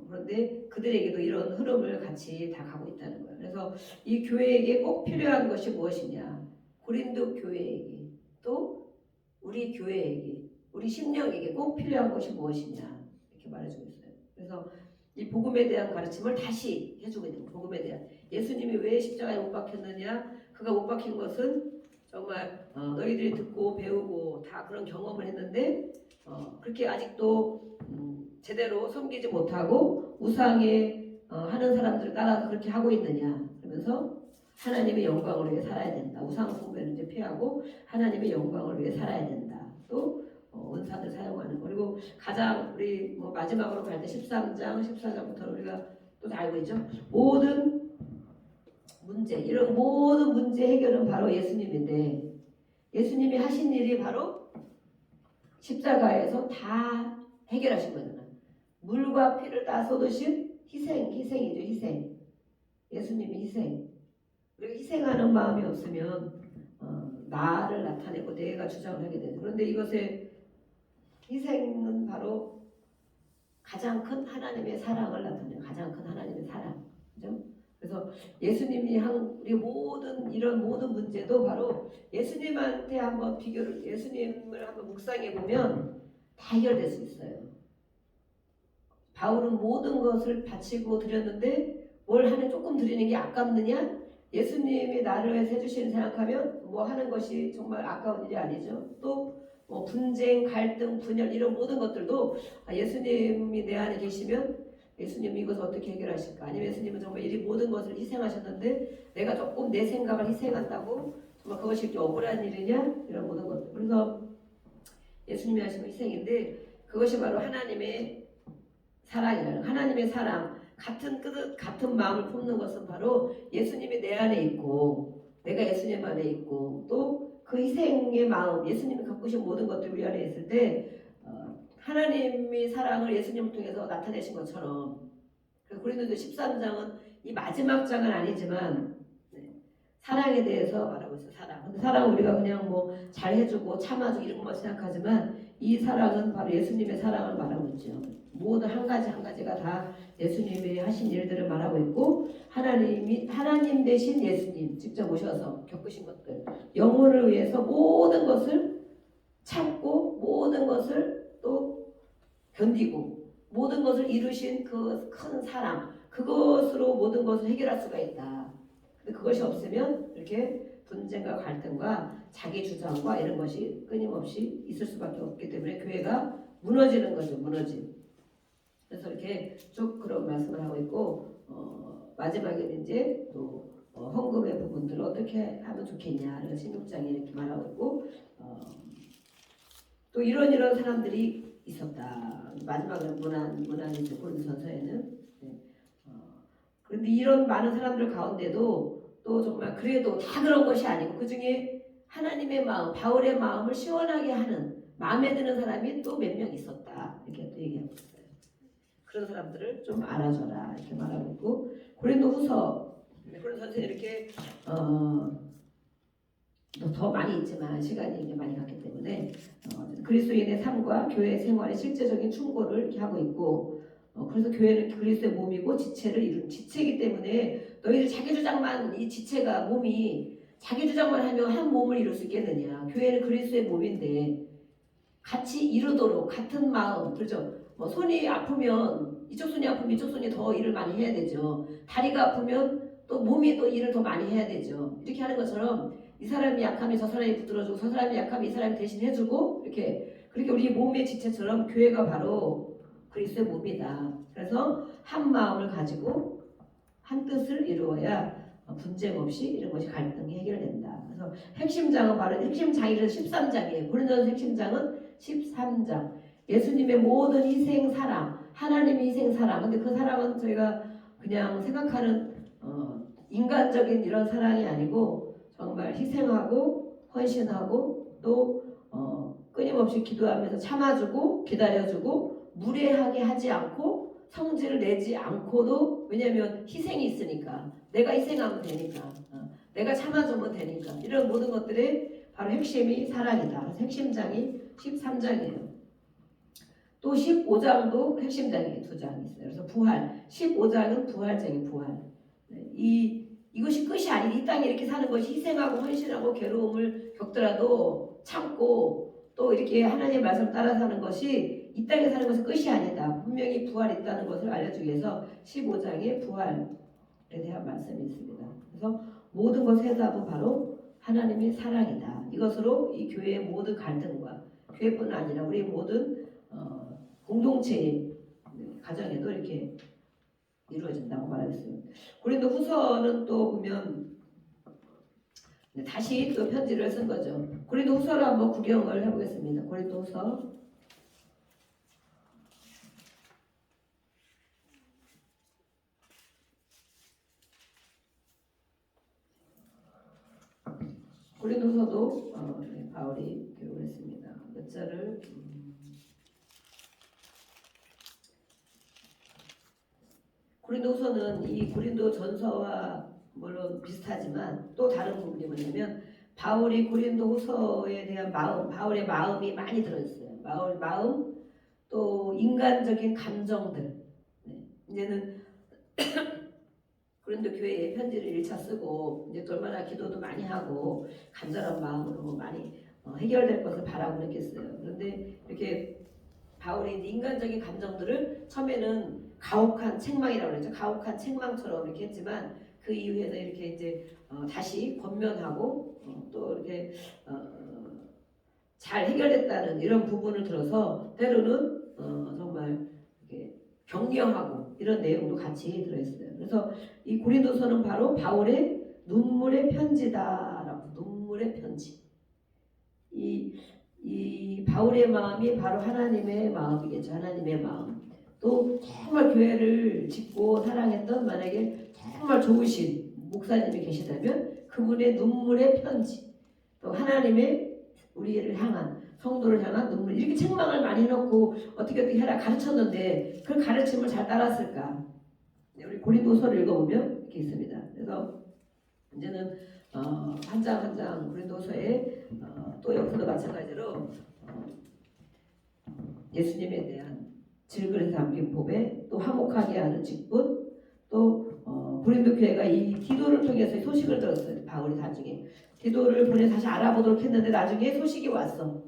그런데 그들에게도 이런 흐름을 같이 다 가고 있다는 거예요. 그래서 이 교회에게 꼭 필요한 것이 무엇이냐? 고린도 교회에게 또 우리 교회에게 우리 심령에게 꼭 필요한 것이 무엇이냐? 이렇게 말해주고 있어요. 그래서 이 복음에 대한 가르침을 다시 해주고 있는 거예요. 복음에 대한 예수님이 왜 십자가에 못 박혔느냐? 그가 못 박힌 것은 정말 너희들이 듣고 배우고 다 그런 경험을 했는데 그렇게 아직도 제대로 섬기지 못하고 우상에 하는 사람들을 따라서 그렇게 하고 있느냐 그러면서 하나님의 영광을 위해 살아야 된다. 우상 숭배는 이제 피하고 하나님의 영광을 위해 살아야 된다. 또 은사를 사용하는 거. 그리고 가장 우리 마지막으로 갈 때 13장 14장부터 우리가 또 다 알고 있죠. 모든 문제, 이런 모든 문제 해결은 바로 예수님인데 예수님이 하신 일이 바로 십자가에서 다 해결하신 거잖아요. 물과 피를 다 쏟으신 희생이죠. 희생. 예수님이 희생. 우리가 희생하는 마음이 없으면 나를 나타내고 내가 주장을 하게 되죠. 그런데 이것의 희생은 바로 가장 큰 하나님의 사랑을 나타내요. 가장 큰 하나님의 사랑. 그죠? 그래서 예수님이 한 우리 이런 모든 문제도 바로 예수님한테 한번 예수님을 한번 묵상해 보면 다 해결될 수 있어요. 바울은 모든 것을 바치고 드렸는데 뭘 하나 조금 드리는 게 아깝느냐? 예수님이 나를 위해서 해주시는 생각하면 뭐 하는 것이 정말 아까운 일이 아니죠. 또 분쟁, 갈등, 분열 이런 모든 것들도 예수님이 내 안에 계시면 예수님 이것을 어떻게 해결하실까? 아니면 예수님은 정말 이 모든 것을 희생하셨는데 내가 조금 내 생각을 희생한다고 정말 그것이 이렇게 억울한 일이냐? 이런 모든 것들. 그래서 예수님이 하신 희생인데 그것이 바로 하나님의 사랑이라는 하나님의 사랑. 같은 마음을 품는 것은 바로 예수님이 내 안에 있고 내가 예수님 안에 있고 또 그 희생의 마음 예수님이 겪으신 모든 것들이 우리 안에 있을 때 하나님의 사랑을 예수님을 통해서 나타내신 것처럼 고린도서 13장은 이 마지막 장은 아니지만 사랑에 대해서 말하고 있어요. 근데 사랑은 우리가 그냥 잘해주고 참아주고 이런 것만 생각하지만 이 사랑은 바로 예수님의 사랑을 말하고 있죠. 모든 한 가지가 다 예수님이 하신 일들을 말하고 있고 하나님 대신 예수님 직접 오셔서 겪으신 것들 영혼을 위해서 모든 것을 참고 모든 것을 또 견디고 모든 것을 이루신 그 큰 사랑 그것으로 모든 것을 해결할 수가 있다. 근데 그것이 없으면 이렇게 분쟁과 갈등과 자기 주장과 이런 것이 끊임없이 있을 수밖에 없기 때문에 교회가 무너지는 거죠. 그래서 이렇게 쭉 그런 말씀을 하고 있고 마지막에는 이제 또 헌금의 부분들을 어떻게 하면 좋겠냐. 그래서 16장에 이렇게 말하고 있고 또 이런 사람들이 있었다. 마지막으로 문안이 있죠. 고린도전서에는. 네. 그런데 이런 많은 사람들 가운데도 또 정말 그래도 다 그런 것이 아니고 그 중에 하나님의 마음, 바울의 마음을 시원하게 하는 마음에 드는 사람이 또 몇 명 있었다. 이렇게 또 얘기하고 있어요. 그런 사람들을 좀 알아줘라 이렇게 말하고 있고 고린도후서 이렇게 더 많이 있지만 시간이 이제 많이 갔기 때문에 그리스도인의 삶과 교회 생활의 실제적인 충고를 이렇게 하고 있고 그래서 교회는 그리스도의 몸이고 지체를 이룬 지체이기 때문에 너희들 자기 주장만 이 지체가 몸이 자기 주장만 하면 한 몸을 이룰 수 있겠느냐. 교회는 그리스도의 몸인데 같이 이루도록 같은 마음 그렇죠. 뭐 손이 아프면 이쪽 손이 아프면 이쪽 손이 더 일을 많이 해야 되죠. 다리가 아프면 또 몸이 또 일을 더 많이 해야 되죠. 이렇게 하는 것처럼 이 사람이 약하면 저 사람이 붙들어주고 저 사람이 약하면 이 사람이 대신 해주고 그렇게 우리 몸의 지체처럼 교회가 바로 그리스도의 몸이다. 그래서 한 마음을 가지고 한 뜻을 이루어야 분쟁 없이 이런 것이 갈등이 해결된다. 그래서 핵심장은 바로 핵심장이 13장이에요. 고린도전서 핵심장은 13장. 예수님의 모든 희생 사랑, 하나님의 희생 사랑. 근데 그 사랑은 저희가 그냥 생각하는 인간적인 이런 사랑이 아니고 정말 희생하고 헌신하고 또 끊임없이 기도하면서 참아주고 기다려주고 무례하게 하지 않고 성질을 내지 않고도 왜냐하면 희생이 있으니까 내가 희생하면 되니까 내가 참아주면 되니까 이런 모든 것들의 바로 핵심이 사랑이다. 그래서 핵심장이 13장이에요. 또 15장도 핵심장이 2장 있어요. 그래서 부활 15장은 부활장이 부활. 이것이 끝이 아니 이 땅에 이렇게 사는 것이 희생하고 헌신하고 괴로움을 겪더라도 참고 또 이렇게 하나님의 말씀 따라 사는 것이 이 땅에 사는 것은 끝이 아니다. 분명히 부활이 있다는 것을 알려주기 위해서 15장에 부활에 대한 말씀이 있습니다. 그래서 모든 것의 해답은 바로 하나님의 사랑이다. 이것으로 이 교회의 모든 갈등과 교회뿐 아니라 우리 모든 공동체의 가정에도 이렇게 이루어진다고 말하겠어요. 고린도 후서는 또 보면 다시 또 편지를 쓴 거죠. 고린도 후서를 한번 구경을 해보겠습니다. 고린도 후서 고린도서도 바울이 기록을 했습니다. 몇 절을 고린도서는 이 고린도 전서와 물론 비슷하지만 또 다른 부분이 뭐냐면 바울이 고린도 후서에 대한 마음, 바울의 마음이 많이 들어있어요. 바울 마음 또 인간적인 감정들. 이제는 고린도 교회에 편지를 1차 쓰고 이제 또 얼마나 기도도 많이 하고 간절한 마음으로 많이 해결될 것을 바라고 그랬겠어요. 그런데 이렇게 바울이 인간적인 감정들을 처음에는 가혹한 책망이라고 그랬죠. 가혹한 책망처럼 이렇게 했지만 그 이후에는 이렇게 이제 다시 권면하고 또 이렇게 잘 해결됐다는 이런 부분을 들어서 때로는 정말 이렇게 격려하고 이런 내용도 같이 들어있어요. 그래서 이 고린도서는 바로 바울의 눈물의 편지다라고 눈물의 편지. 이 바울의 마음이 바로 하나님의 마음이겠죠. 하나님의 마음. 또 정말 교회를 짓고 사랑했던 만약에 정말 좋으신 목사님이 계시다면 그분의 눈물의 편지. 또 하나님의 우리를 향한 성도를 향한 눈물. 이렇게 책망을 많이 해놓고 어떻게 해라 가르쳤는데 그 가르침을 잘 따랐을까? 우리 고린도서를 읽어보면 이렇게 있습니다. 그래서 이제는 한 장 한 장 고린도서에 또 여기서도 마찬가지로 예수님에 대한 질그릇에 담긴 법에 또 화목하게 하는 직분 또 고린도 교회가 이 디도를 통해서 소식을 들었어요. 바울이 나중에 디도를 보내 다시 알아보도록 했는데 나중에 소식이 와서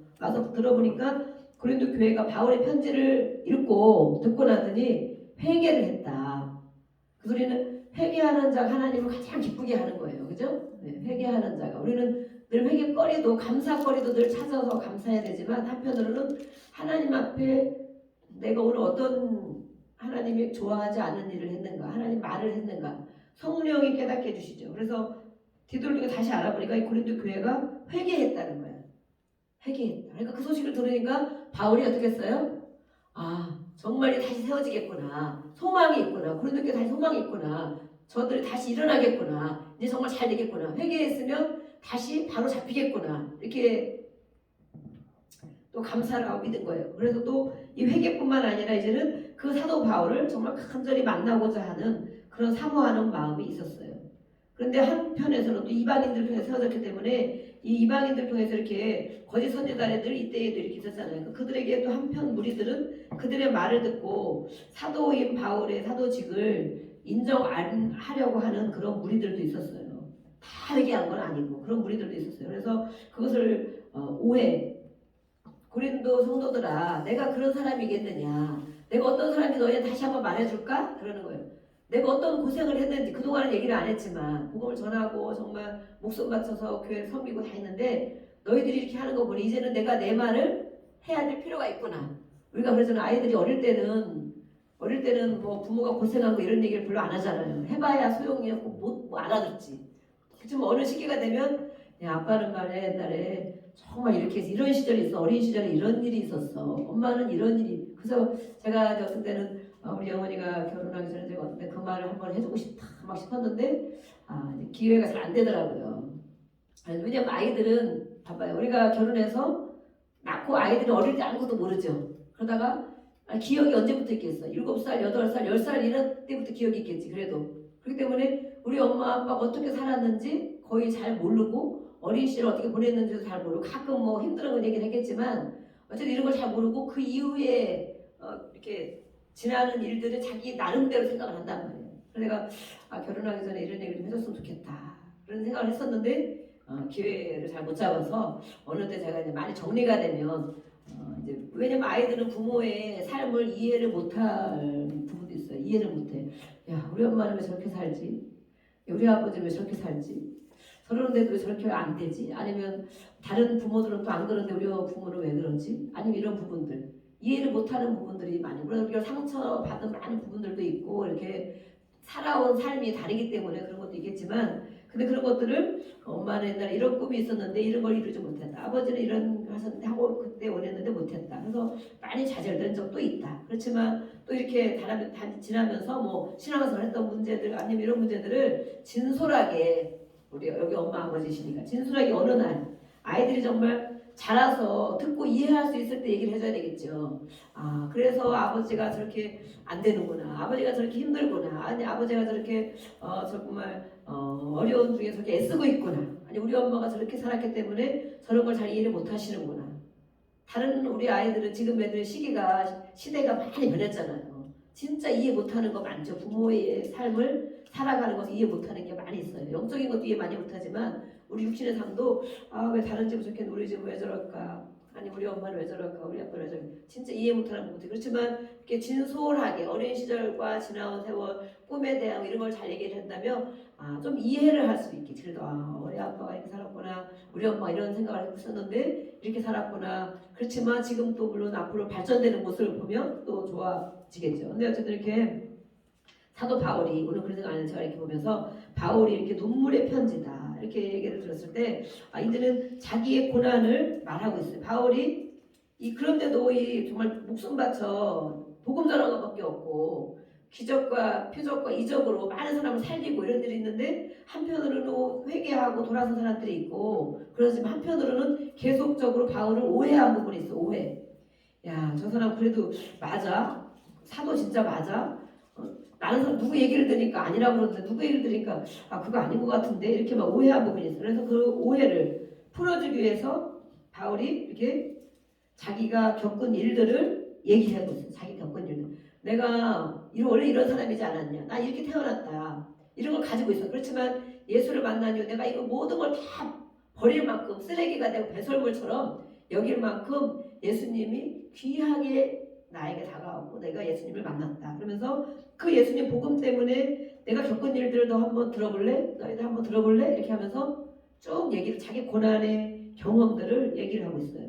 들어보니까 고린도 교회가 바울의 편지를 읽고 듣고 나더니 회개를 했다. 그 소리는 회개하는 자가 하나님을 가장 기쁘게 하는 거예요. 그죠? 네, 회개하는 자가. 우리는 늘 회개거리도 감사거리도 늘 찾아서 감사해야 되지만 한편으로는 하나님 앞에 내가 오늘 어떤 하나님이 좋아하지 않는 일을 했는가 하나님 말을 했는가 성령이 깨닫게 해주시죠. 그래서 디도를 다시 알아보니까 이 고린도 교회가 회개했다는 거예요. 회개했다. 그러니까 그 소식을 들으니까 바울이 어떻게 했어요? 아, 정말 다시 세워지겠구나. 소망이 있구나. 고린도교에 다시 소망이 있구나. 저들이 다시 일어나겠구나. 이제 정말 잘 되겠구나. 회개했으면 다시 바로 잡히겠구나. 이렇게 또 감사를 하고 믿은 거예요. 그래서 또 이 회개뿐만 아니라 이제는 그 사도 바울을 정말 간절히 만나고자 하는 그런 사모하는 마음이 있었어요. 그런데 한편에서는 또 이방인들 통해 세워졌기 때문에 이 이방인들 통해서 이렇게 거짓 선지자들 이때에도 이렇게 있었잖아요. 그들에게 또 한편 무리들은 그들의 말을 듣고 사도인 바울의 사도직을 인정 안 하려고 하는 그런 무리들도 있었어요. 다 회개한 건 아니고 그런 무리들도 있었어요. 그래서 그것을 오해. 고린도 성도들아, 내가 그런 사람이겠느냐? 내가 어떤 사람인지 너희한테 다시 한번 말해줄까? 그러는 거예요. 내가 어떤 고생을 했는지 그동안은 얘기를 안 했지만 복음을 전하고 정말 목숨 바쳐서 교회 섬기고 다 했는데 너희들이 이렇게 하는 거 보니 이제는 내가 내 말을 해야 될 필요가 있구나. 우리가 그래서는 아이들이 어릴 때는 뭐 부모가 고생한 거 이런 얘기를 별로 안 하잖아요. 해봐야 소용이 없고 못 알아듣지. 그렇지만 어느 시기가 되면 야, 아빠는 말해 옛날에 정말 이렇게 해서 이런 시절이 있어. 어린 시절에 이런 일이 있었어. 엄마는 이런 일이. 그래서 제가 어떤 때는 우리 어머니가 결혼하기 전에 제가 어떤 때 그 말을 한번 해주고 싶다 막 싶었는데 이제 기회가 잘 안 되더라고요. 왜냐면 아이들은 봐봐요. 우리가 결혼해서 낳고 아이들은 어릴 때 아무것도 모르죠. 그러다가 기억이 언제부터 있겠어? 7살, 8살, 10살 이런 때부터 기억이 있겠지. 그래도 그렇기 때문에 우리 엄마 아빠가 어떻게 살았는지 거의 잘 모르고 어린 시절 어떻게 보냈는지도 잘 모르고 가끔 뭐 힘든 건 얘기는 했겠지만 어쨌든 이런 걸 잘 모르고 그 이후에 이렇게 지나는 일들을 자기 나름대로 생각을 한단 말이에요. 그래서 내가 결혼하기 전에 이런 얘기를 좀 해줬으면 좋겠다 그런 생각을 했었는데 기회를 잘 못 잡아서 어느 때 제가 이제 많이 정리가 되면 이제 왜냐면 아이들은 부모의 삶을 이해를 못할 부분도 있어요. 이해를 못해. 야, 우리 엄마는 왜 저렇게 살지? 우리 아버지는 왜 저렇게 살지? 저러는데도 왜 저렇게 안 되지? 아니면 다른 부모들은 또 안 그러는데 우리 부모는 왜 그러지? 아니면 이런 부분들 이해를 못하는 부분들이 많이 물론 우리가 상처받은 많은 부분들도 있고 이렇게 살아온 삶이 다르기 때문에 그런 것도 있겠지만 근데 그런 것들을 엄마는 옛날에 이런 꿈이 있었는데 이런 걸 이루지 못했다. 아버지는 이런 하셨는데 하고 그때 원했는데 못했다. 그래서 많이 좌절된 적도 있다. 그렇지만 또 이렇게 지나면서 뭐 신앙생활 했던 문제들 아니면 이런 문제들을 진솔하게 우리 여기 엄마 아버지시니까 진솔하게 어느 날 아이들이 정말 자라서 듣고 이해할 수 있을 때 얘기를 해줘야 되겠죠. 그래서 아버지가 저렇게 안 되는구나. 아버지가 저렇게 힘들구나. 아니 아버지가 저렇게 정말 어려운 중에 저렇게 애쓰고 있구나. 아니 우리 엄마가 저렇게 살았기 때문에 저런 걸 잘 이해를 못 하시는구나. 다른 우리 아이들은 지금 애들 시대가 많이 변했잖아요. 진짜 이해 못하는 거 많죠. 부모의 삶을 살아가는 것을 이해 못하는 게 많이 있어요. 영적인 것도 이해 많이 못하지만 우리 육신의 삶도 왜 다른 집은 저렇게 우리 집은 왜 저럴까? 아니 우리 엄마는 왜 저럴까? 우리 아빠는 왜 저럴까? 진짜 이해 못하는 부분들. 그렇지만 이렇게 진솔하게 어린 시절과 지나온 세월 꿈에 대한 이런 걸 잘 얘기를 한다면 좀 이해를 할 수 있게 그래도 우리 아빠가 이렇게 살았구나. 우리 엄마가 이런 생각을 하고 있었는데 이렇게 살았구나. 그렇지만 지금 또 물론 앞으로 발전되는 모습을 보면 또 좋아지겠죠. 근데 어쨌든 이렇게 사도 바울이 오늘 그런 생각 안 해서 제가 이렇게 보면서 바울이 이렇게 눈물의 편지다 이렇게 얘기를 들었을 때 이제는 자기의 고난을 말하고 있어요. 바울이 그런데도 정말 목숨 바쳐 복음 전한 것밖에 없고 기적과 표적과 이적으로 많은 사람을 살리고 이런 일이 있는데 한편으로는 회개하고 돌아선 사람들이 있고 그렇지만 한편으로는 계속적으로 바울을 오해한 부분이 있어. 오해. 야, 저 사람 그래도 맞아? 사도 진짜 맞아? 다른 사람 누구 얘기를 들으니까 아니라고 그러는데 누구 얘기를 들으니까 그거 아닌 것 같은데 이렇게 막 오해한 부분이 있어요. 그래서 그 오해를 풀어주기 위해서 바울이 이렇게 자기가 겪은 일들을 얘기하고 있어요. 자기 겪은 일들. 내가 원래 이런 사람이지 않았냐. 나 이렇게 태어났다. 이런 걸 가지고 있어. 그렇지만 예수를 만난 이후 내가 이거 모든 걸 다 버릴 만큼 쓰레기가 되고 배설물처럼 여길 만큼 예수님이 귀하게 나에게 다가오고 내가 예수님을 만났다. 그러면서 그 예수님 복음 때문에 내가 겪은 일들을 너 한번 들어볼래? 너희들 한번 들어볼래? 이렇게 하면서 쭉 얘기를 자기 고난의 경험들을 얘기를 하고 있어요.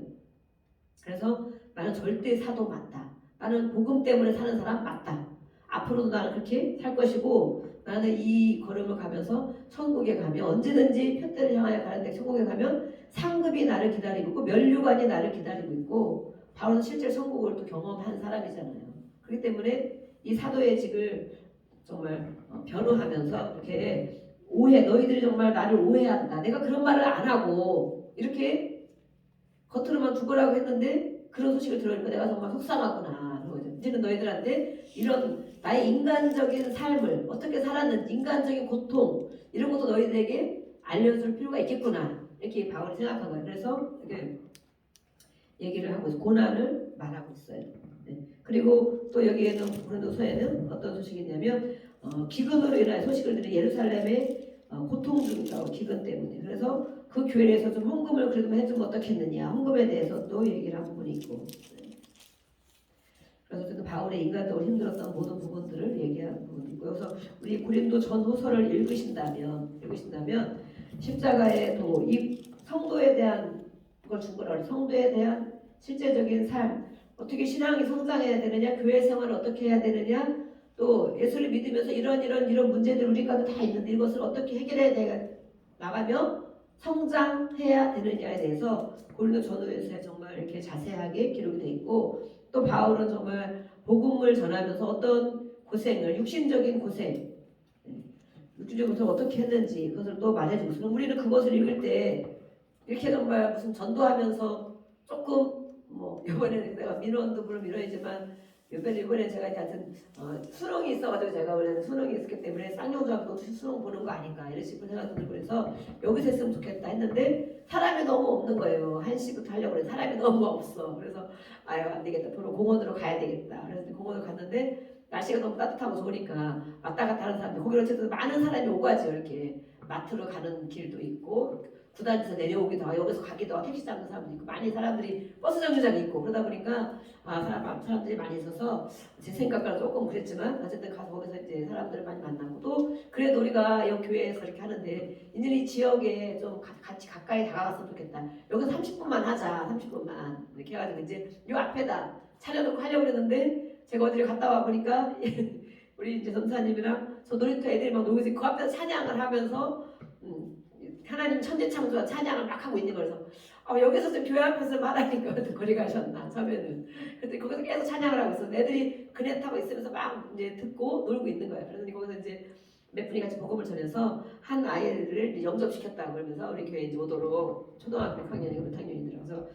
그래서 나는 절대 사도 맞다. 나는 복음 때문에 사는 사람 맞다. 앞으로도 나는 그렇게 살 것이고 나는 이 걸음을 가면서 천국에 가면 언제든지 표대를 향하여 가는데 천국에 가면 상급이 나를 기다리고 있고 면류관이 나를 기다리고 있고 바울은 실제 천국을 또 경험한 사람이잖아요. 그렇기 때문에 이 사도의직을 정말 변호하면서 이렇게 너희들이 정말 나를 오해한다. 내가 그런 말을 안 하고 이렇게 겉으로만 죽으라고 했는데 그런 소식을 들으니까 내가 정말 속상하구나. 이제는 너희들한테 이런 나의 인간적인 삶을 어떻게 살았는지 인간적인 고통 이런 것도 너희들에게 알려줄 필요가 있겠구나. 이렇게 바울이 생각한 거예요. 그래서 이렇게 얘기를 하고 있어요. 고난을 말하고 있어요. 네. 그리고 또 여기에는 고린도서에는 어떤 소식이 있냐면 기근으로 인한 소식을 들은 예루살렘의 고통 중이라고 기근 때문에 그래서 그 교회에서 좀 헌금을 그래도 해주면 어떻겠느냐 헌금에 대해서도 얘기를 한 부분이 있고 그래서 또 바울의 인간적으로 힘들었던 모든 부분들을 얘기하는 부분이 있고 그래서 우리 고린도 전후서를 읽으신다면 십자가의 이 성도에 대한 그걸 준 거라 성도에 대한 실제적인 삶 어떻게 신앙이 성장해야 되느냐 교회 생활을 어떻게 해야 되느냐 또 예수를 믿으면서 이런 문제들 우리 가운데 다 있는데 이것을 어떻게 해결해야 나가며 성장해야 되느냐에 대해서 고린도 전후에서 정말 이렇게 자세하게 기록이 되어 있고 또 바울은 정말 복음을 전하면서 어떤 고생을 육신적인 고생 어떻게 했는지 그것을 또 말해주고 그럼 우리는 그것을 읽을 때 이렇게 정말 무슨 전도하면서 조금 이번에는 내가 민원도 물론 민원이지만 이번에 제가 하여튼 수능이 있어가지고 제가 원래는 수능이 있었기 때문에 쌍용중학교 수능 보는 거 아닌가 이런 식으로 생각이 들고 그래서 여기서 했으면 좋겠다 했는데 사람이 너무 없는 거예요. 1시부터 하려고 그랬는데 사람이 너무 없어. 그래서 아유 안 되겠다. 바로 공원으로 가야 되겠다. 그래서 공원으로 갔는데 날씨가 너무 따뜻하고 좋으니까 왔다 갔다 하는 사람들 거기로 어쨌든 많은 사람이 오가죠. 이렇게 마트로 가는 길도 있고 구단에서 내려오기도 하고 여기서 가기도 하고 택시 잡는 사람도 있고 많이 사람들이 버스 정류장이 있고 그러다 보니까 사람들이 많이 있어서 제 생각과는 조금 그랬지만 어쨌든 가서 거기서 이제 사람들을 많이 만나고 또 그래도 우리가 이 교회에서 이렇게 하는데 이제 이 지역에 좀 같이 가까이 다가갔으면 좋겠다. 여기서 30분만 하자. 30분만 이렇게 해가지고 이제 요 앞에다 차려놓고 하려고 그랬는데 제가 어디를 갔다 와 보니까 우리 이제 전사님이랑 저 놀이터 애들이 막 놀고 있어요. 그 앞에서 찬양을 하면서 하나님 천지창조와 찬양을 막 하고 있는 거라서 여기서 좀 교회 앞에서 말하니까 거리 가셨나 처음에는 그때 거기서 계속 찬양을 하고 있어. 애들이 그네 타고 있으면서 막 이제 듣고 놀고 있는 거야. 그래서 거기서 이제 몇 분이 같이 복음을 전해서 한 아이를 영접시켰다고 그러면서 우리 교회 이제 오도록 초등학교 6학년이고 몇 학년이더라고요.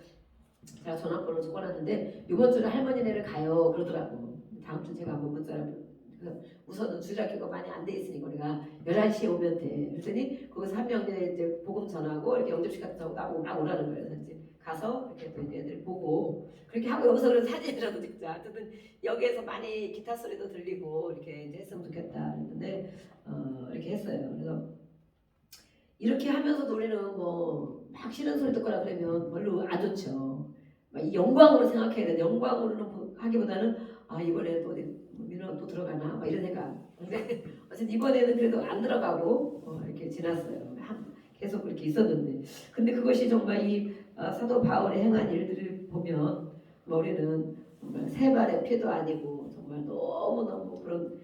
제가 전화번호를 적어놨는데 이번 주에 할머니네를 가요 그러더라고. 다음 주 제가 한번 문자를 우선은 주일학교가 많이 안 돼 있으니까 우리가 11시에 오면 돼. 그랬더니 거기서 한 명 이제 복음 전하고 이렇게 영접시켰다고 막 오라는 거예요. 그래서 이제 가서 이렇게 또 이제 애들 보고 그렇게 하고 여기서 그런 사진이라도 찍자. 어쨌든 여기에서 많이 기타 소리도 들리고 이렇게 이제 했으면 좋겠다. 그랬는데 이렇게 했어요. 그래서 이렇게 하면서도 우리는 막 싫은 소리 듣거나 그러면 별로 안 좋죠. 막 영광으로 생각해야 되는데 영광으로는 하기보다는 이번에 또 민원 또 들어가나 막 이런 생각. 근데 어쨌든 이번에는 그래도 안 들어가고 이렇게 지났어요. 계속 그렇게 있었는데 근데 그것이 정말 이 사도 바울의 행한 일들을 보면 우리는 정말 세 발의 피도 아니고 정말 너무너무 그런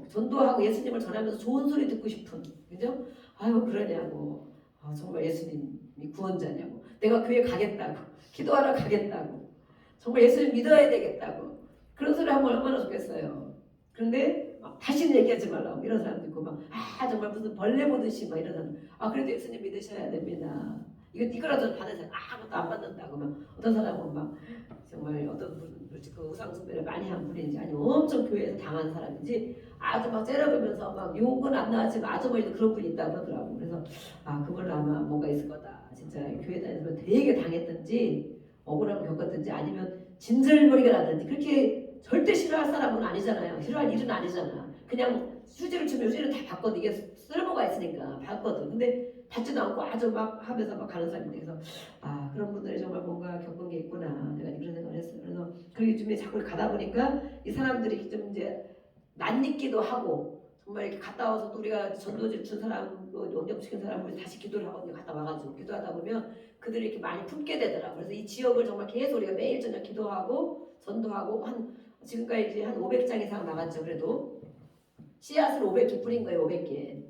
전도하고 예수님을 전하면서 좋은 소리 듣고 싶은 그죠? 아유 그러냐고 정말 예수님이 구원자냐고 내가 교회 가겠다고 기도하러 가겠다고 정말 예수님 믿어야 되겠다고 그런 소리 하면 얼마나 좋겠어요. 그런데 다시는 얘기하지 말라고 이런 사람도 있고 정말 무슨 벌레 보듯이 막 이런 사람 그래도 예수님 믿으셔야 됩니다. 이거라도 받으세요. 아무것도 안 받는다고 어떤 사람은 정말 어떤 분 그 우상 숭배를 많이 한 분인지 아니면 엄청 교회에서 당한 사람인지 아주 째려보면서 욕은 안 나왔지만 아주머니도 그런 분이 있다고 그러더라고. 그래서 그걸로 아마 뭔가 있을 거다. 진짜 교회 다니면서 되게 당했든지 억울함을 겪었든지 아니면 진절머리가 나든지 그렇게 절대 싫어할 사람은 아니잖아요. 싫어할 일은 아니잖아. 그냥 휴지를 주면 휴지는 다 받거든. 이게 쓸모가 있으니까 받거든. 근데 받지도 않고 아주 막 하면서 가는 사람인데 그래서 그런 분들이 정말 뭔가 겪은 게 있구나. 내가 그런 생각을 했어요. 그래서 그렇게 좀 자꾸 가다 보니까 이 사람들이 좀 이제 낯익기도 하고 정말 이렇게 갔다 와서 또 우리가 전도지를 준 사람, 영접시킨 사람 우리 다시 기도를 하고 갔다 와가지고 기도하다 보면 그들이 이렇게 많이 품게 되더라고요. 그래서 이 지역을 정말 계속 우리가 매일 저녁 기도하고 전도하고 지금까지 한 500장 이상 나갔죠. 그래도 씨앗을 500개 뿌린 거예요. 500개.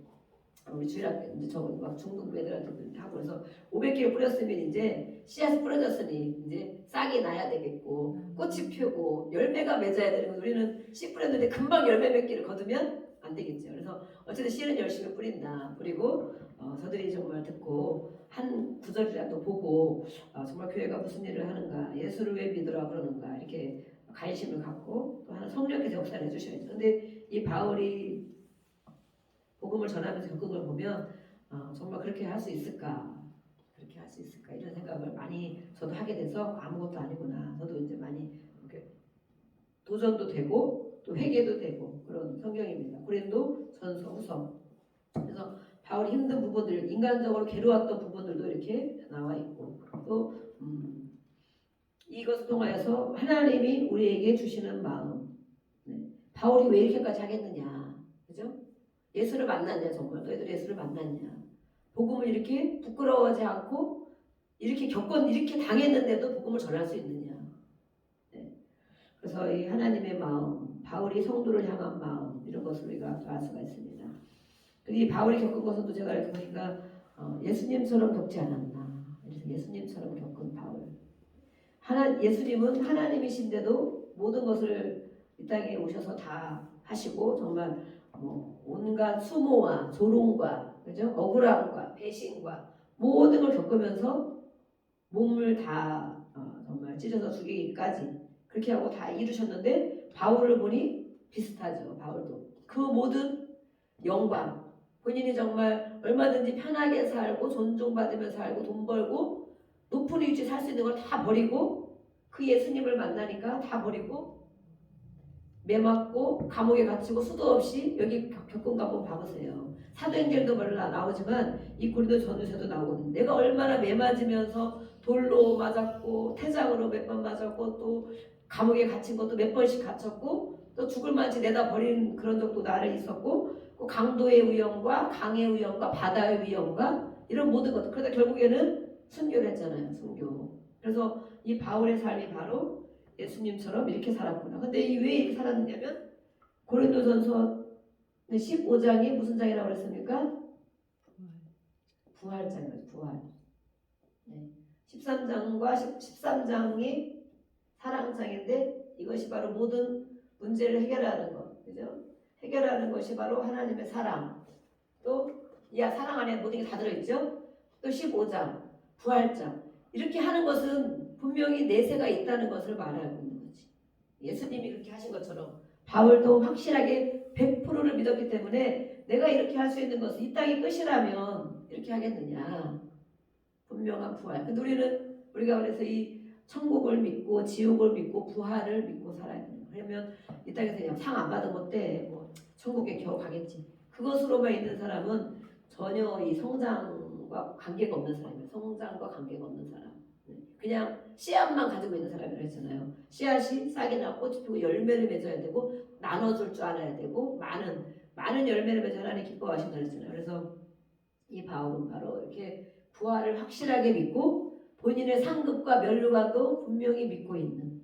우리 주일학교 이제 저막 중등부 애들한테 하고 그래서 500개를 뿌렸으면 이제 씨앗이 뿌려졌으니 이제 싹이 나야 되겠고 꽃이 피우고 열매가 맺어야 되는 거 우리는 씨 뿌렸는데 금방 열매 맺기를 거두면 안 되겠죠. 그래서 어쨌든 씨는 열심히 뿌린다. 그리고 저들이 정말 듣고 한 구절이라도 보고 정말 교회가 무슨 일을 하는가, 예수를 왜 믿으라 그러는가 이렇게 관심을 갖고 또 하나 성령께서 역사를 해주셔야죠. 근데 이 바울이 복음을 전하면서 겪은 걸 보면 정말 그렇게 할 수 있을까? 그렇게 할 수 있을까? 이런 생각을 많이 저도 하게 돼서 아무것도 아니구나. 저도 이제 많이 이렇게 도전도 되고 또 회개도 되고 그런 성경입니다. 고린도 전서 후서. 그래서 바울이 힘든 부분들, 인간적으로 괴로웠던 부분들도 이렇게 나와 있고 또 이것을 통하여서 하나님이 우리에게 주시는 마음. 네. 바울이 왜 이렇게까지 하겠느냐? 그죠? 예수를 만났냐 정말 너희들 예수를 만났냐 복음을 이렇게 부끄러워하지 않고 이렇게 이렇게 당했는데도 복음을 전할 수 있느냐 네. 그래서 이 하나님의 마음 바울이 성도를 향한 마음 이런 것을 우리가 알 수가 있습니다. 그리고 이 바울이 겪은 것은 또 제가 이렇게 보니까 예수님처럼 겪지 않았나 그래서 예수님처럼 겪은 바울 예수님은 하나님이신데도 모든 것을 이 땅에 오셔서 다 하시고 정말 온갖 수모와 조롱과 그죠? 억울함과 배신과 모든 걸 겪으면서 몸을 다 정말 찢어서 죽이기까지 그렇게 하고 다 이루셨는데 바울을 보니 비슷하죠. 바울도 그 모든 영광 본인이 정말 얼마든지 편하게 살고 존중받으며 살고 돈 벌고 높은 위치에 살 수 있는 걸 다 버리고 그 예수님을 만나니까 다 버리고 매 맞고 감옥에 갇히고 수도 없이 여기 겪은 거 한번 봐보세요. 사도행전도 몰라 나오지만 이 고린도 전후서도 나오거든요. 내가 얼마나 매 맞으면서 돌로 맞았고 태장으로 몇 번 맞았고 또 감옥에 갇힌 것도 몇 번씩 갇혔고 또 죽을 만치 내다 버린 그런 적도 나를 있었고 또 강도의 위험과 강의 위험과 바다의 위험과 이런 모든 것 그러다 결국에는 순교를 했잖아요. 순교. 그래서 이 바울의 삶이 바로 예수님처럼 이렇게 살았구나. 근데 왜 이렇게 살았느냐면 고린도전서 15장이 무슨 장이라고 그랬습니까? 부활장이에요. 부활. 네. 13장과 13장이 사랑장인데 이것이 바로 모든 문제를 해결하는 것. 그죠? 해결하는 것이 바로 하나님의 사랑. 또 이 사랑 안에 모든 게 다 들어있죠? 또 15장 부활장. 이렇게 하는 것은 분명히 내세가 있다는 것을 말하고 있는 거지. 예수님이 그렇게 하신 것처럼 바울도 확실하게 100%를 믿었기 때문에 내가 이렇게 할 수 있는 것은 이 땅이 끝이라면 이렇게 하겠느냐. 분명한 부활. 근데 우리가 그래서 이 천국을 믿고 지옥을 믿고 부활을 믿고 살아야 돼요. 그러면 이 땅에서 그냥 상 안 받은 것 때 천국에 겨우 가겠지. 그것으로만 있는 사람은 전혀 이 성장과 관계가 없는 사람이에요. 성장과 관계가 없는 사람. 그냥 씨앗만 가지고 있는 사람이라고 했잖아요. 씨앗이 싹이 나고 꽃이 피고 열매를 맺어야 되고 나눠줄 줄 알아야 되고 많은 열매를 맺어 하나님 기뻐하신다 그랬잖아요. 그래서 이 바울은 바로 이렇게 부활을 확실하게 믿고 본인의 상급과 면류관도 분명히 믿고 있는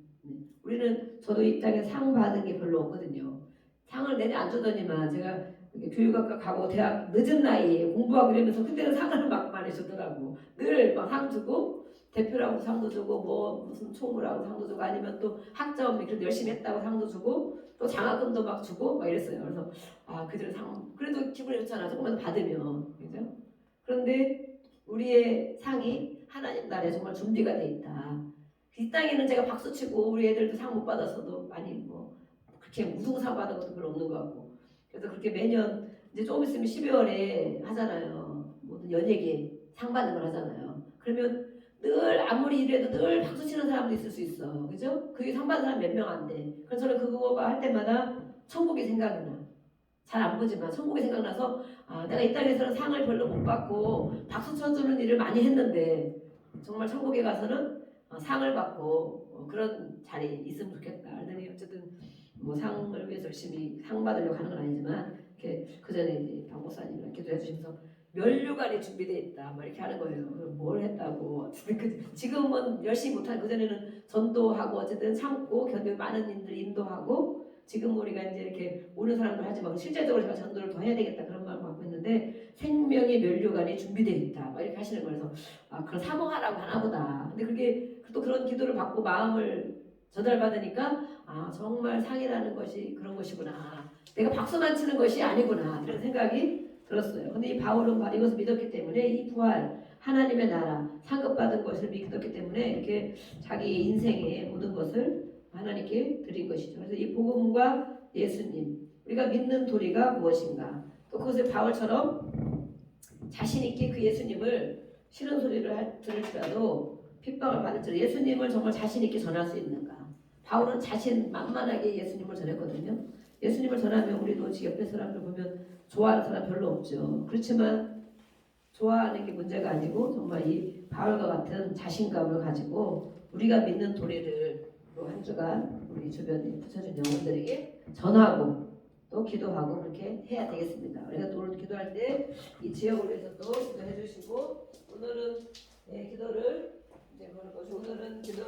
저도 이 땅에 상 받은 게 별로 없거든요. 상을 내내 안 주더니만 제가 교육학과 가고 대학 늦은 나이에 공부하고 이러면서 그때는 상을 막 많이 주더라고. 늘 막 상 주고 대표라고 상도 주고 무슨 총무라고 상도 주고 아니면 또 학점 이렇게 열심히 했다고 상도 주고 또 장학금도 막 주고 막 이랬어요. 그래서 그들 상 그래도 기분이 좋잖아. 조금만 더 받으면 그죠? 그런데 우리의 상이 하나님 나라에 정말 준비가 돼 있다. 이 땅에는 제가 박수치고 우리 애들도 상 못 받았어도 많이 그렇게 우승상 받은 것도 별로 없는 것 같고 그래서 그렇게 매년 이제 조금 있으면 12월에 하잖아요. 모든 연예계 상 받는 걸 하잖아요. 그러면 늘 아무리 이래도 늘 박수치는 사람도 있을 수 있어. 그죠? 그게 상 받은 사람 몇 명 안 돼. 그래서 저는 그거가 할 때마다 천국이 생각이 나. 잘 안 보지만 천국이 생각나서 내가 이 땅에서는 상을 별로 못 받고 박수 쳐주는 일을 많이 했는데 정말 천국에 가서는 상을 받고 그런 자리에 있으면 좋겠다. 그러더니 어쨌든 상을 위해서 열심히 상 받으려고 하는 건 아니지만 이렇게 그 전에 이제 박 목사님이랑 기도해 주시면서 면류관이 준비되어 있다. 막 이렇게 하는 거예요. 뭘 했다고. 지금은 열심히 못하고 그 전에는 전도하고 어쨌든 참고 견디고 많은 인들 인도하고 지금 우리가 이제 이렇게 오는 사람들 하지만 실제적으로 제가 전도를 더 해야 되겠다 그런 마음 갖고 있는데 생명의 면류관이 준비되어 있다 막 이렇게 하시는 거라서 그걸 사모하라고 하나 보다. 근데 그게 또 그런 기도를 받고 마음을 전달받으니까 정말 상이라는 것이 그런 것이구나. 내가 박수만 치는 것이 아니구나 이런 생각이 들었어요. 근데 이 바울은 이것을 믿었기 때문에 이 부활 하나님의 나라 상급받은 것을 믿었기 때문에 이렇게 자기 인생의 모든 것을 하나님께 드린 것이죠. 그래서 이 복음과 예수님 우리가 믿는 도리가 무엇인가 또 그것을 바울처럼 자신 있게 그 예수님을 싫은 소리를 들을지라도 핍박을 받을지라도 예수님을 정말 자신 있게 전할 수 있는가. 바울은 자신 만만하게 예수님을 전했거든요. 예수님을 전하면 우리도 옆에 사람들 보면 좋아하는 사람 별로 없죠. 그렇지만 좋아하는 게 문제가 아니고 정말 이 바울과 같은 자신감을 가지고 우리가 믿는 도리를 또 한 주간 우리 주변에 붙여준 영혼들에게 전하고 또 기도하고 그렇게 해야 되겠습니다. 우리가 또 오늘 기도할 때 이 지역을 위해서도 기도해 주시고 오늘은 기도를 이제 그런 거죠. 오늘은 기도를